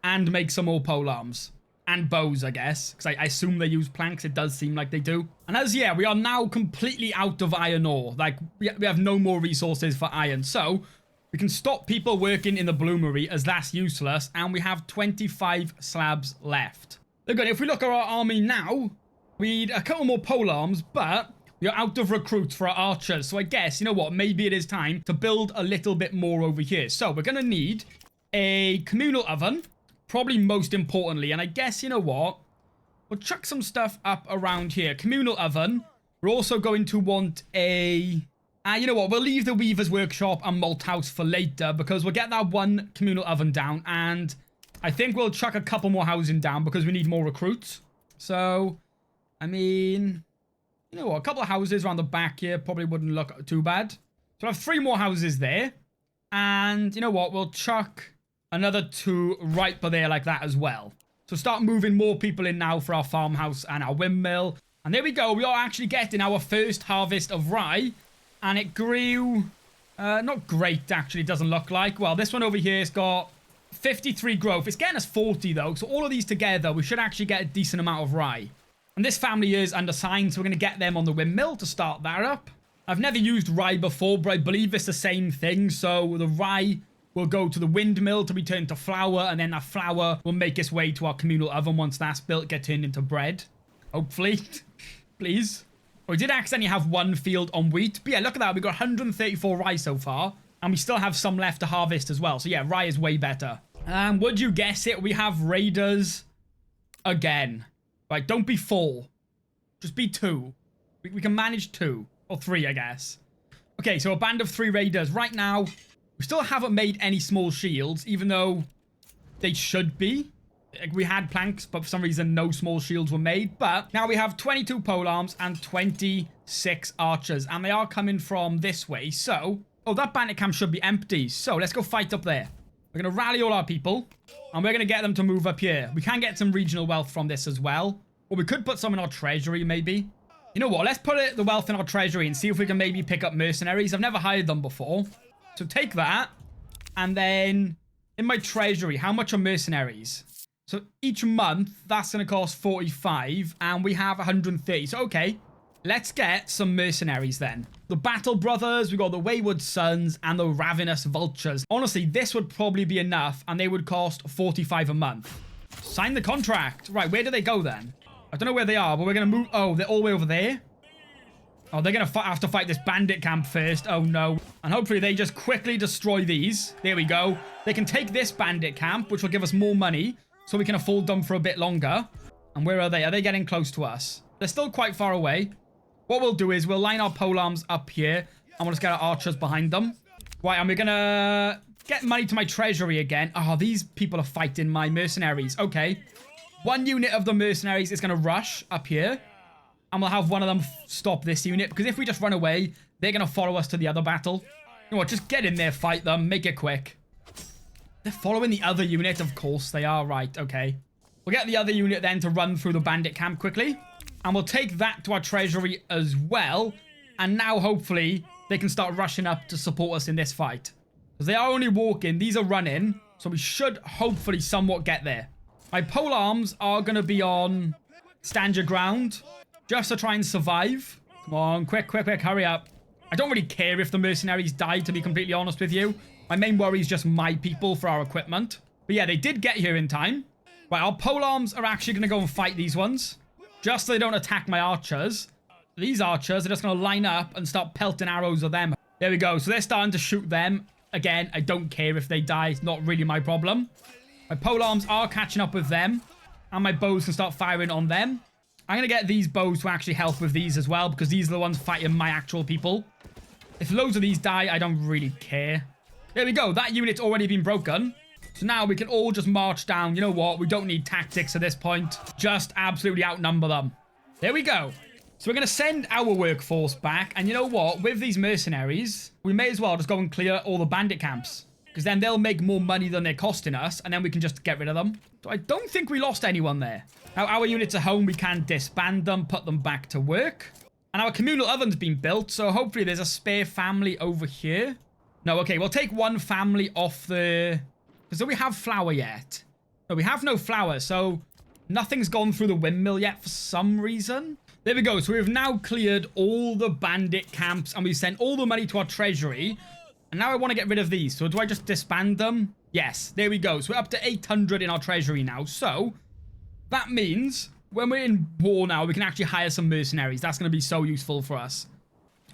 A: and make some more polearms. And bows, I guess, because I assume they use planks. It does seem like they do. And as, yeah, we are now completely out of iron ore. Like, we have no more resources for iron. So, we can stop people working in the bloomery as that's useless. And we have 25 slabs left. Look good. If we look at our army now, we need a couple more polearms, but we are out of recruits for our archers. So, I guess, you know what? Maybe it is time to build a little bit more over here. So, we're going to need a communal oven. Probably most importantly, and I guess, you know what? We'll chuck some stuff up around here. Communal oven. We're also going to want a... you know what? We'll leave the weaver's workshop and malt house for later because we'll get that 1 communal oven down and I think we'll chuck a couple more housing down because we need more recruits. So, I mean, you know what? A couple of houses around the back here probably wouldn't look too bad. So we'll have 3 more houses there. And you know what? We'll chuck another 2 right by there like that as well. So start moving more people in now for our farmhouse and our windmill. And there we go. We are actually getting our first harvest of rye. And it grew... not great, actually, it doesn't look like. Well, this one over here has got 53 growth. It's getting us 40, though. So all of these together, we should actually get a decent amount of rye. And this family is undersigned, so we're going to get them on the windmill to start that up. I've never used rye before, but I believe it's the same thing. So the rye will go to the windmill to be turned to flour, and then that flour will make its way to our communal oven once that's built, get turned into bread. Hopefully. Please. We did accidentally have 1 field on wheat. But yeah, look at that. We got 134 rye so far. And we still have some left to harvest as well. So yeah, rye is way better. Would you guess it? We have raiders again. Right, don't be 4. Just be 2. We can manage 2. Or 3, I guess. Okay, so a band of 3 raiders. Right now, we still haven't made any small shields. Even though they should be. We had planks, but for some reason, no small shields were made. But now we have 22 polearms and 26 archers. And they are coming from this way. So, oh, that bandit camp should be empty. So, let's go fight up there. We're going to rally all our people. And we're going to get them to move up here. We can get some regional wealth from this as well. Or we could put some in our treasury, maybe. You know what? Let's put the wealth in our treasury and see if we can maybe pick up mercenaries. I've never hired them before. So, take that. And then, in my treasury, how much are mercenaries? So each month, that's going to cost 45, and we have 130. So, okay, let's get some mercenaries then. The Battle Brothers, we got the Wayward Sons, and the Ravenous Vultures. Honestly, this would probably be enough, and they would cost 45 a month. Sign the contract. Right, where do they go then? I don't know where they are, but we're going to move... Oh, they're all the way over there? Oh, they're going to have to fight this bandit camp first. Oh, no. And hopefully they just quickly destroy these. There we go. They can take this bandit camp, which will give us more money. So we can afford them for a bit longer. And where are they? Are they getting close to us? They're still quite far away. What we'll do is we'll line our polearms up here. And we'll just get our archers behind them. Right, and we're going to get money to my treasury again. Oh, these people are fighting my mercenaries. Okay. 1 unit of the mercenaries is going to rush up here. And we'll have one of them stop this unit. Because if we just run away, they're going to follow us to the other battle. You know what? Just get in there, fight them. Make it quick. They're following the other unit, of course. They are, right. Okay. We'll get the other unit then to run through the bandit camp quickly. And we'll take that to our treasury as well. And now, hopefully, they can start rushing up to support us in this fight. Because they are only walking. These are running. So we should hopefully somewhat get there. My polearms are going to be on stand your ground. Just to try and survive. Come on, quick, quick, quick. Hurry up. I don't really care if the mercenaries die, to be completely honest with you. My main worry is just my people for our equipment. But yeah, they did get here in time. Right, our polearms are actually going to go and fight these ones. Just so they don't attack my archers. These archers are just going to line up and start pelting arrows at them. There we go. So they're starting to shoot them. Again, I don't care if they die. It's not really my problem. My polearms are catching up with them. And my bows can start firing on them. I'm going to get these bows to actually help with these as well. Because these are the ones fighting my actual people. If loads of these die, I don't really care. There we go. That unit's already been broken. So now we can all just march down. You know what? We don't need tactics at this point. Just absolutely outnumber them. There we go. So we're going to send our workforce back. And you know what? With these mercenaries, we may as well just go and clear all the bandit camps. Because then they'll make more money than they're costing us. And then we can just get rid of them. So I don't think we lost anyone there. Now, our units at home, we can disband them, put them back to work. And our communal oven's been built. So hopefully there's a spare family over here. No, okay, we'll take one family off the... Because do we have flour yet? No, we have no flour, so nothing's gone through the windmill yet for some reason. There we go. So we've now cleared all the bandit camps, and we've sent all the money to our treasury. And now I want to get rid of these. So do I just disband them? Yes, there we go. So we're up to 800 in our treasury now. So that means when we're in war now, we can actually hire some mercenaries. That's going to be so useful for us.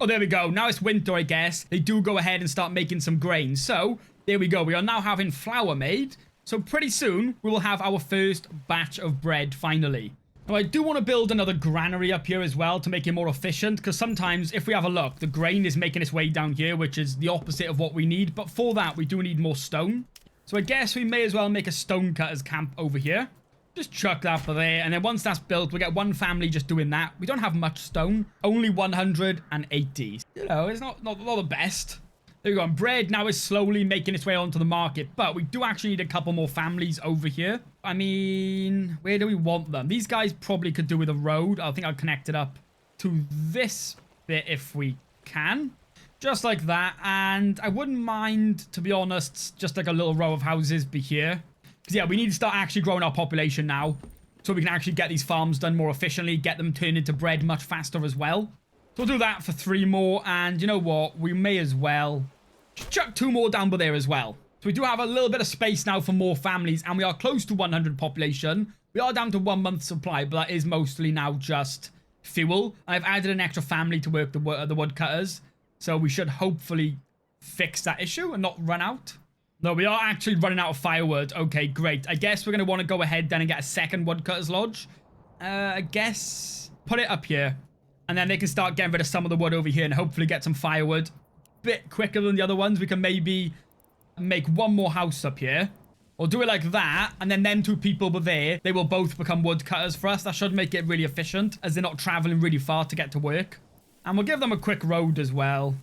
A: Oh, there we go. Now it's winter, I guess. They do go ahead and start making some grain. So, there we go. We are now having flour made. So, pretty soon, we will have our first batch of bread, finally. Now, I do want to build another granary up here as well to make it more efficient. Because sometimes, if we have a look, the grain is making its way down here, which is the opposite of what we need. But for that, we do need more stone. So I guess we may as well make a stonecutters camp over here. Just chuck that for there. And then once that's built, we'll get one family just doing that. We don't have much stone. Only 180. You know, it's not the best. There we go. And bread now is slowly making its way onto the market. But we do actually need a couple more families over here. I mean, where do we want them? These guys probably could do with a road. I think I'll connect it up to this bit if we can. Just like that. And I wouldn't mind, to be honest, just like a little row of houses be here. Because, yeah, we need to start actually growing our population now. So we can actually get these farms done more efficiently. Get them turned into bread much faster as well. So we'll do that for 3 more. And you know what? We may as well chuck 2 more down there as well. So we do have a little bit of space now for more families. And we are close to 100 population. We are down to 1 month's supply. But that is mostly now just fuel. I've added an extra family to work the woodcutters. So we should hopefully fix that issue and not run out. No, we are actually running out of firewood. Okay, great. I guess we're going to want to go ahead then and get a second woodcutter's lodge. I guess put it up here. And then they can start getting rid of some of the wood over here and hopefully get some firewood. Bit quicker than the other ones. We can maybe make 1 more house up here. Or do it like that. And then them 2 people over there, they will both become woodcutters for us. That should make it really efficient as they're not traveling really far to get to work. And we'll give them a quick road as well.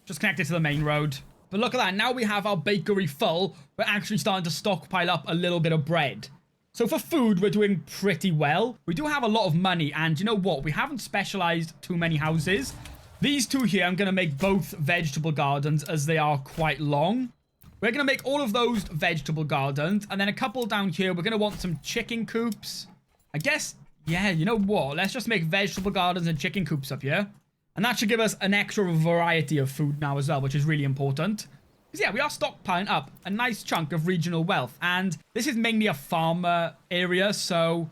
A: Just connect it to the main road. But look at that. Now we have our bakery full. We're actually starting to stockpile up a little bit of bread. So for food, we're doing pretty well. We do have a lot of money. And you know what? We haven't specialized too many houses. These 2 here, I'm going to make both vegetable gardens as they are quite long. We're going to make all of those vegetable gardens. And then a couple down here, we're going to want some chicken coops. I guess, yeah, you know what? Let's just make vegetable gardens and chicken coops up here. And that should give us an extra variety of food now as well, which is really important. Because, yeah, we are stockpiling up a nice chunk of regional wealth. And this is mainly a farmer area, so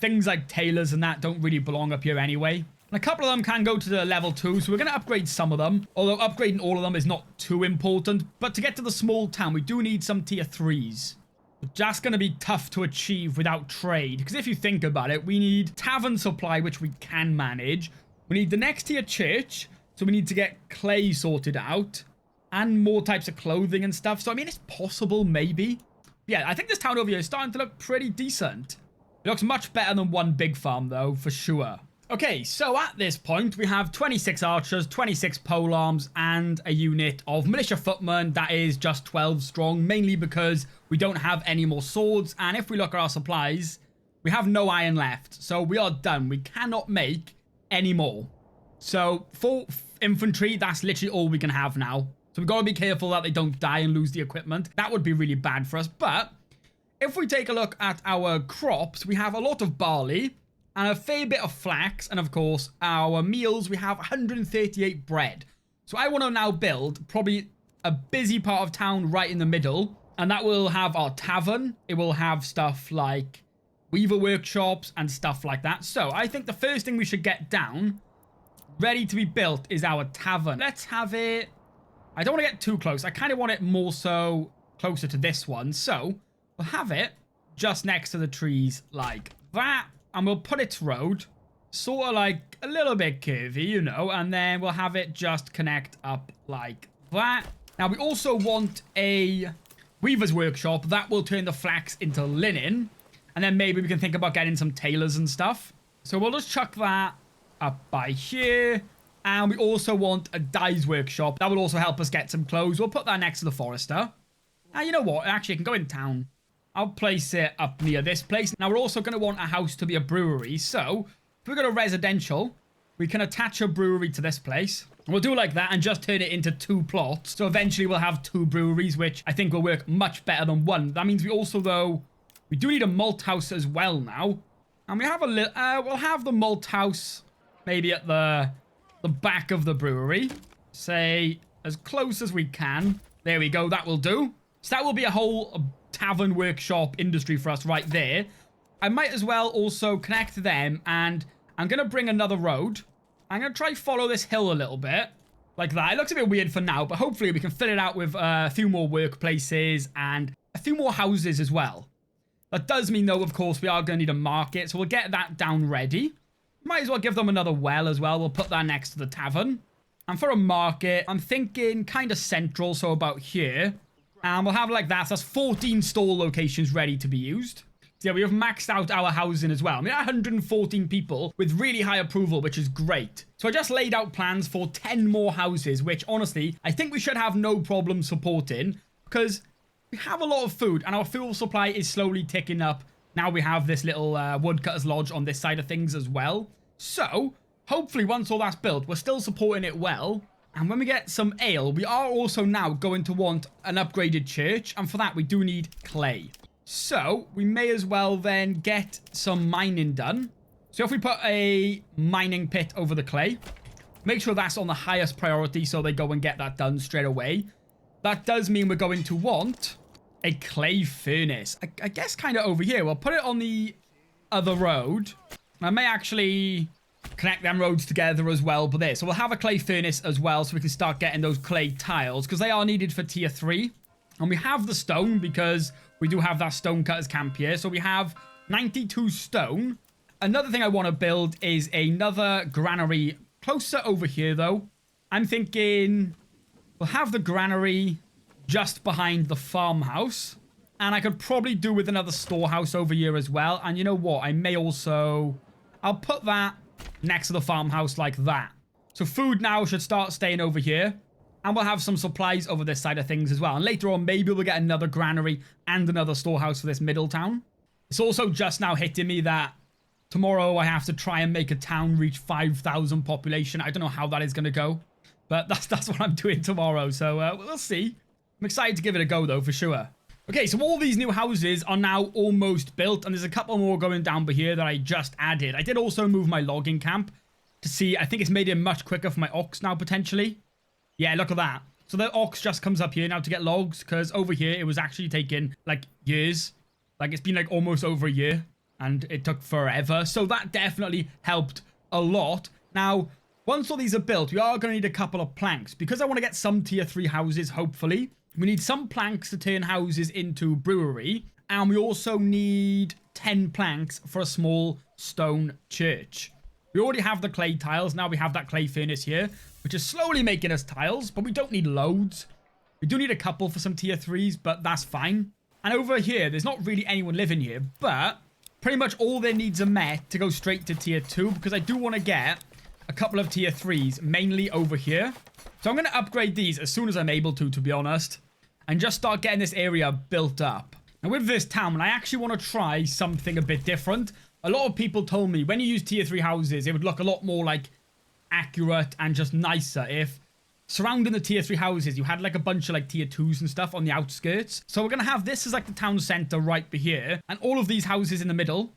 A: things like tailors and that don't really belong up here anyway. And a couple of them can go to the level 2, so we're going to upgrade some of them. Although upgrading all of them is not too important. But to get to the small town, we do need some tier 3s. But that's going to be tough to achieve without trade. Because if you think about it, we need tavern supply, which we can manage. We need the next tier church, so we need to get clay sorted out, and more types of clothing and stuff. So, I mean, it's possible, maybe. Yeah, I think this town over here is starting to look pretty decent. It looks much better than one big farm, though, for sure. Okay, so at this point, we have 26 archers, 26 polearms, and a unit of militia footmen that is just 12 strong, mainly because we don't have any more swords, and if we look at our supplies, we have no iron left. So, we are done. We cannot make anymore. So for infantry, that's literally all we can have now. So we've got to be careful that they don't die and lose the equipment. That would be really bad for us. But if we take a look at our crops, we have a lot of barley and a fair bit of flax. And of course, our meals, we have 138 bread. So I want to now build probably a busy part of town right in the middle. And that will have our tavern. It will have stuff like weaver workshops and stuff like that. So I think the first thing we should get down, ready to be built, is our tavern. Let's have it. I don't want to get too close. I kind of want it more so closer to this one. So we'll have it just next to the trees like that. And we'll put its road sort of like a little bit curvy, you know. And then we'll have it just connect up like that. Now we also want a weaver's workshop that will turn the flax into linen. And then maybe we can think about getting some tailors and stuff. So we'll just chuck that up by here. And we also want a dye's workshop. That will also help us get some clothes. We'll put that next to the forester. Now, you know what? Actually, it can go in town. I'll place it up near this place. Now, we're also going to want a house to be a brewery. So, if we've got a residential, we can attach a brewery to this place. And we'll do like that and just turn it into 2 plots. So, eventually, we'll have 2 breweries, which I think will work much better than 1. That means we also, though, we do need a malt house as well now. And we have a little, we'll have the malt house maybe at the back of the brewery. Say, as close as we can. There we go, that will do. So that will be a whole tavern workshop industry for us right there. I might as well also connect them, and I'm going to bring another road. I'm going to try follow this hill a little bit. Like that. It looks a bit weird for now, but hopefully we can fill it out with a few more workplaces and a few more houses as well. That does mean, though, of course, we are going to need a market, so we'll get that down ready. Might as well give them another well as well. We'll put that next to the tavern. And for a market, I'm thinking kind of central, so about here. And we'll have like that. So that's 14 store locations ready to be used. So yeah, we have maxed out our housing as well. I mean, 114 people with really high approval, which is great. So I just laid out plans for 10 more houses, which honestly, I think we should have no problem supporting because we have a lot of food and our fuel supply is slowly ticking up. Now we have this little woodcutter's lodge on this side of things as well. So hopefully once all that's built, we're still supporting it well. And when we get some ale, we are also now going to want an upgraded church. And for that, we do need clay. So we may as well then get some mining done. So if we put a mining pit over the clay, make sure that's on the highest priority so they go and get that done straight away. That does mean we're going to want a clay furnace. I guess kind of over here. We'll put it on the other road. I may actually connect them roads together as well for this. So we'll have a clay furnace as well so we can start getting those clay tiles because they are needed for tier 3. And we have the stone because we do have that stone cutter's camp here. So we have 92 stone. Another thing I want to build is another granary closer over here though. I'm thinking we'll have the granary just behind the farmhouse. And I could probably do with another storehouse over here as well. And you know what? I may also... I'll put that next to the farmhouse like that. So food now should start staying over here. And we'll have some supplies over this side of things as well. And later on, maybe we'll get another granary and another storehouse for this middle town. It's also just now hitting me that tomorrow I have to try and make a town reach 5,000 population. I don't know how that is going to go. But that's what I'm doing tomorrow. So we'll see. I'm excited to give it a go though, for sure. Okay, so all these new houses are now almost built. And there's a couple more going down here that I just added. I did also move my logging camp to see. I think it's made it much quicker for my ox now, potentially. Yeah, look at that. So the ox just comes up here now to get logs because over here it was actually taking like years. Like it's been like almost over a year and it took forever. So that definitely helped a lot. Now, once all these are built, we are going to need a couple of planks because I want to get some tier 3 houses, hopefully. We need some planks to turn houses into brewery. And we also need 10 planks for a small stone church. We already have the clay tiles. Now we have that clay furnace here, which is slowly making us tiles, but we don't need loads. We do need a couple for some tier 3s, but that's fine. And over here, there's not really anyone living here, but pretty much all their needs are met to go straight to tier 2, because I do want to get a couple of tier 3s, mainly over here. So I'm going to upgrade these as soon as I'm able to be honest, and just start getting this area built up. Now with this town, I actually want to try something a bit different. A lot of people told me when you use tier 3 houses, it would look a lot more like accurate and just nicer if surrounding the tier 3 houses you had like a bunch of like tier 2s and stuff on the outskirts. So we're going to have this as like the town center right here, and all of these houses in the middle.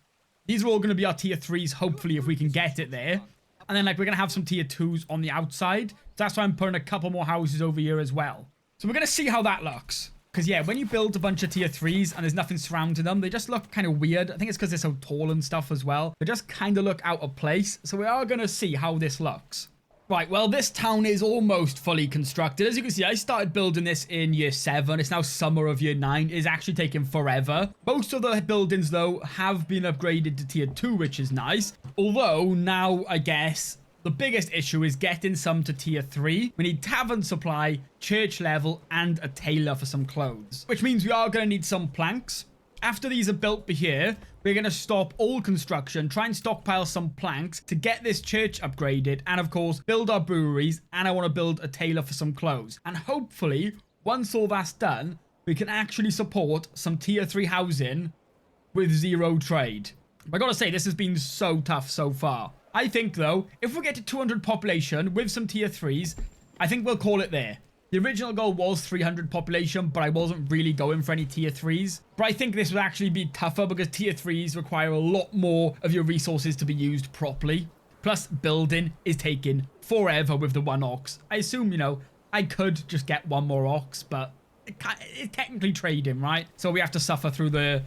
A: These are all going to be our tier 3s, hopefully, if we can get it there. And then like we're going to have some tier 2s on the outside. So that's why I'm putting a couple more houses over here as well. So we're going to see how that looks. Because, yeah, when you build a bunch of tier 3s and there's nothing surrounding them, they just look kind of weird. I think it's because they're so tall and stuff as well. They just kind of look out of place. So we are going to see how this looks. Right, well, this town is almost fully constructed. As you can see, I started building this in year 7. It's now summer of year 9. It's actually taking forever. Most of the buildings, though, have been upgraded to tier 2, which is nice. Although, now, I guess... the biggest issue is getting some to tier 3. We need tavern supply, church level, and a tailor for some clothes. Which means we are going to need some planks. After these are built here, we're going to stop all construction, try and stockpile some planks to get this church upgraded, and of course, build our breweries, and I want to build a tailor for some clothes. And hopefully, once all that's done, we can actually support some tier 3 housing with 0 trade. I gotta say, this has been so tough so far. I think, though, if we get to 200 population with some tier 3s, I think we'll call it there. The original goal was 300 population, but I wasn't really going for any tier 3s. But I think this would actually be tougher because tier 3s require a lot more of your resources to be used properly. Plus, building is taking forever with the 1 ox. I assume, you know, I could just get 1 more ox, but it's technically trading, right? So we have to suffer through the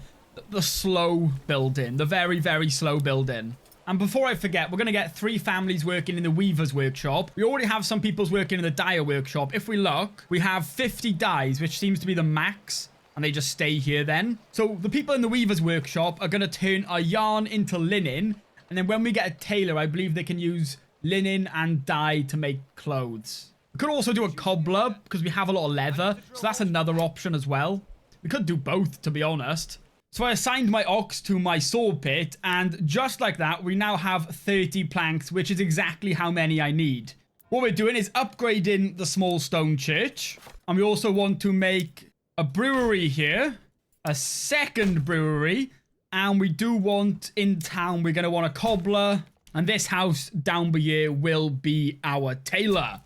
A: slow building, the very, very slow building. And before I forget, we're going to get 3 families working in the weaver's workshop. We already have some people's working in the dyer workshop. If we look, we have 50 dyes, which seems to be the max. And they just stay here then. So the people in the weaver's workshop are going to turn our yarn into linen. And then when we get a tailor, I believe they can use linen and dye to make clothes. We could also do a cobbler because we have a lot of leather. So that's another option as well. We could do both, to be honest. So I assigned my ox to my saw pit. And just like that, we now have 30 planks, which is exactly how many I need. What we're doing is upgrading the small stone church. And we also want to make a brewery here. A second brewery. And we do want, in town, we're going to want a cobbler. And this house down here will be our tailor.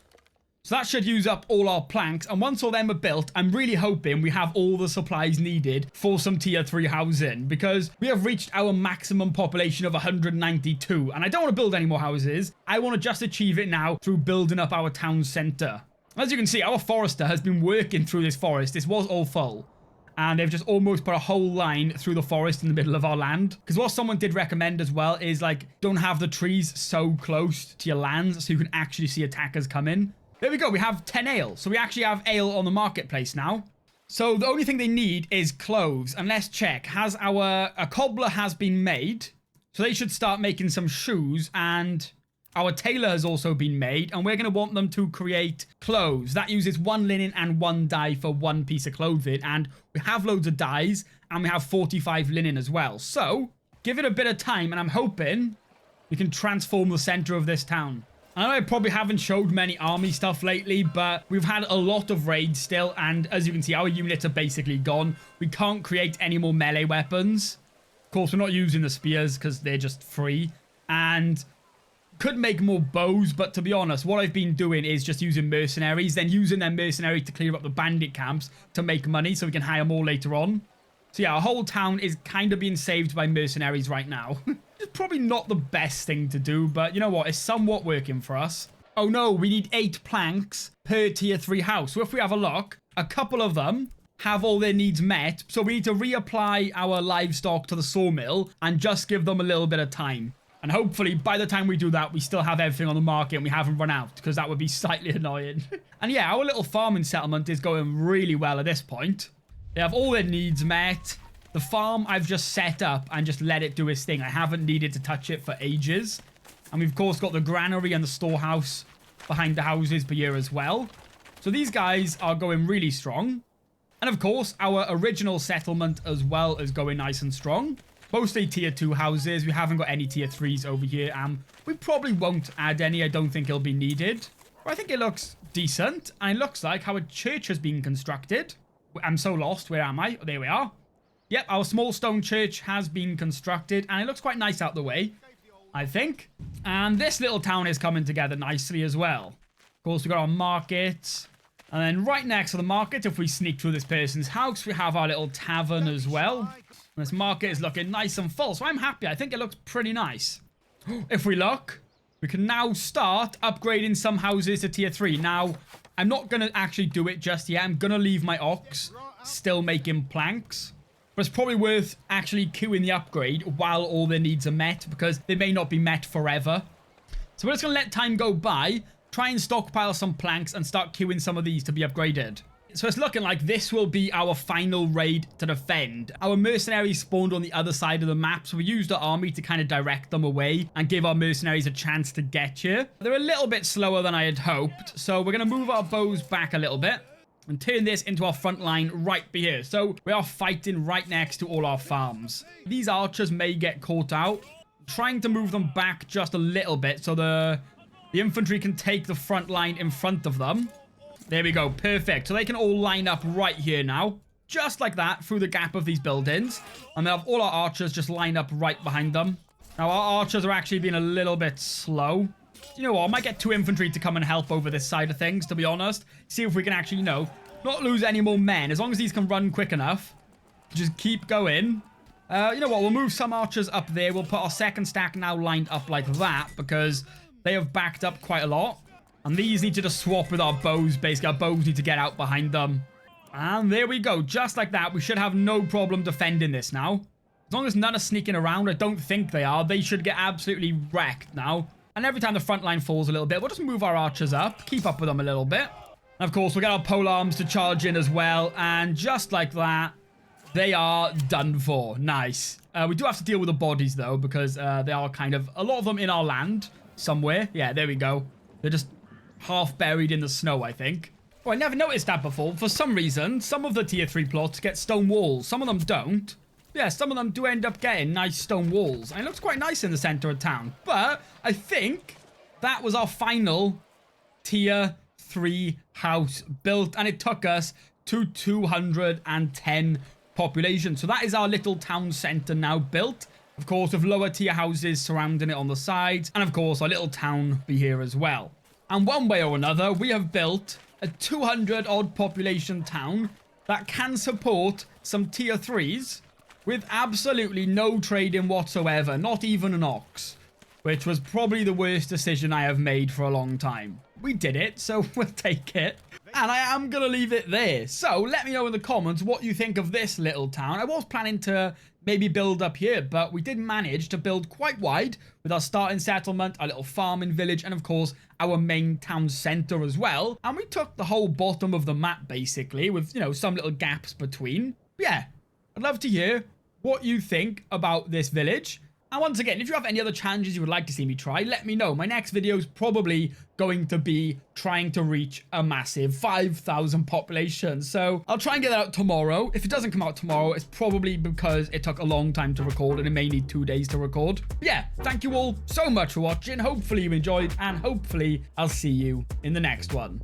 A: So that should use up all our planks. And once all them are built, I'm really hoping we have all the supplies needed for some tier 3 housing. Because we have reached our maximum population of 192. And I don't want to build any more houses. I want to just achieve it now through building up our town centre. As you can see, our forester has been working through this forest. This was all full. And they've just almost put a whole line through the forest in the middle of our land. Because what someone did recommend as well is, like, don't have the trees so close to your lands so you can actually see attackers come in. There we go, we have 10 ale. So we actually have ale on the marketplace now. So the only thing they need is clothes. And let's check. A cobbler has been made. So they should start making some shoes. And our tailor has also been made. And we're going to want them to create clothes. That uses 1 linen and 1 dye for 1 piece of clothing. And we have loads of dyes. And we have 45 linen as well. So give it a bit of time. And I'm hoping we can transform the center of this town. I know I probably haven't showed many army stuff lately, but we've had a lot of raids still, and as you can see, our units are basically gone. We can't create any more melee weapons. Of course, we're not using the spears because they're just free, and could make more bows, but to be honest, what I've been doing is just using mercenaries, then using their mercenaries to clear up the bandit camps to make money so we can hire more later on. So yeah, our whole town is kind of being saved by mercenaries right now. It's probably not the best thing to do, but you know what? It's somewhat working for us. Oh no, we need 8 planks per tier 3 house. So if we have a look, a couple of them have all their needs met. So we need to reapply our livestock to the sawmill and just give them a little bit of time. And hopefully by the time we do that, we still have everything on the market and we haven't run out, because that would be slightly annoying. And yeah, our little farming settlement is going really well at this point. They have all their needs met. The farm I've just set up and just let it do its thing. I haven't needed to touch it for ages. And we've of course got the granary and the storehouse behind the houses per year as well. So these guys are going really strong. And of course, our original settlement as well is going nice and strong. Mostly tier 2 houses. We haven't got any tier 3s over here. We probably won't add any. I don't think it'll be needed. But I think it looks decent. And it looks like how a church has been constructed. I'm so lost. Where am I? Oh, there we are. Yep, our small stone church has been constructed. And it looks quite nice out the way, I think. And this little town is coming together nicely as well. Of course, we've got our market. And then right next to the market, if we sneak through this person's house, we have our little tavern as well. This market is looking nice and full. So I'm happy. I think it looks pretty nice. If we look, we can now start upgrading some houses to tier 3. Now, I'm not going to actually do it just yet. I'm going to leave my ox still making planks. But it's probably worth actually queuing the upgrade while all their needs are met, because they may not be met forever. So we're just going to let time go by, try and stockpile some planks and start queuing some of these to be upgraded. So it's looking like this will be our final raid to defend. Our mercenaries spawned on the other side of the map, so we used our army to kind of direct them away and give our mercenaries a chance to get here. They're a little bit slower than I had hoped, so we're going to move our bows back a little bit and turn this into our front line right here. So we are fighting right next to all our farms. These archers may get caught out. Trying to move them back just a little bit so the infantry can take the front line in front of them. There we go. Perfect. So they can all line up right here now. Just like that, through the gap of these buildings. And they'll have all our archers just line up right behind them. Now, our archers are actually being a little bit slow. You know what? I might get 2 infantry to come and help over this side of things, to be honest. See if we can actually, not lose any more men. As long as these can run quick enough. Just keep going. You know what? We'll move some archers up there. We'll put our second stack now lined up like that, because they have backed up quite a lot. And these need to just swap with our bows, basically. Our bows need to get out behind them. And there we go. Just like that. We should have no problem defending this now. As long as none are sneaking around, I don't think they are. They should get absolutely wrecked now. And every time the front line falls a little bit, we'll just move our archers up. Keep up with them a little bit. And of course, we'll get our pole arms to charge in as well. And just like that, they are done for. Nice. We do have to deal with the bodies, though, because they are kind of, a lot of them in our land somewhere. Yeah, there we go. They're just half buried in the snow, I think. Oh, I never noticed that before. For some reason, some of the tier 3 plots get stone walls. Some of them don't. Yeah, some of them do end up getting nice stone walls. And it looks quite nice in the center of town. But I think that was our final tier 3 house built. And it took us to 210 population. So that is our little town center now built. Of course, with lower tier houses surrounding it on the sides. And of course, our little town be here as well. And one way or another, we have built a 200 odd population town that can support some tier 3s with absolutely no trading whatsoever, not even an ox, which was probably the worst decision I have made for a long time. We did it, so we'll take it. And I am going to leave it there. So let me know in the comments what you think of this little town. I was planning to maybe build up here, but we did manage to build quite wide with our starting settlement, our little farming village, and of course our main town center as well. And we took the whole bottom of the map basically with, you know, some little gaps between. But yeah, I'd love to hear what you think about this village. And once again, if you have any other challenges you would like to see me try, let me know. My next video is probably going to be trying to reach a massive 5,000 population. So I'll try and get that out tomorrow. If it doesn't come out tomorrow, it's probably because it took a long time to record and it may need 2 days to record. But yeah, thank you all so much for watching. Hopefully you enjoyed and hopefully I'll see you in the next one.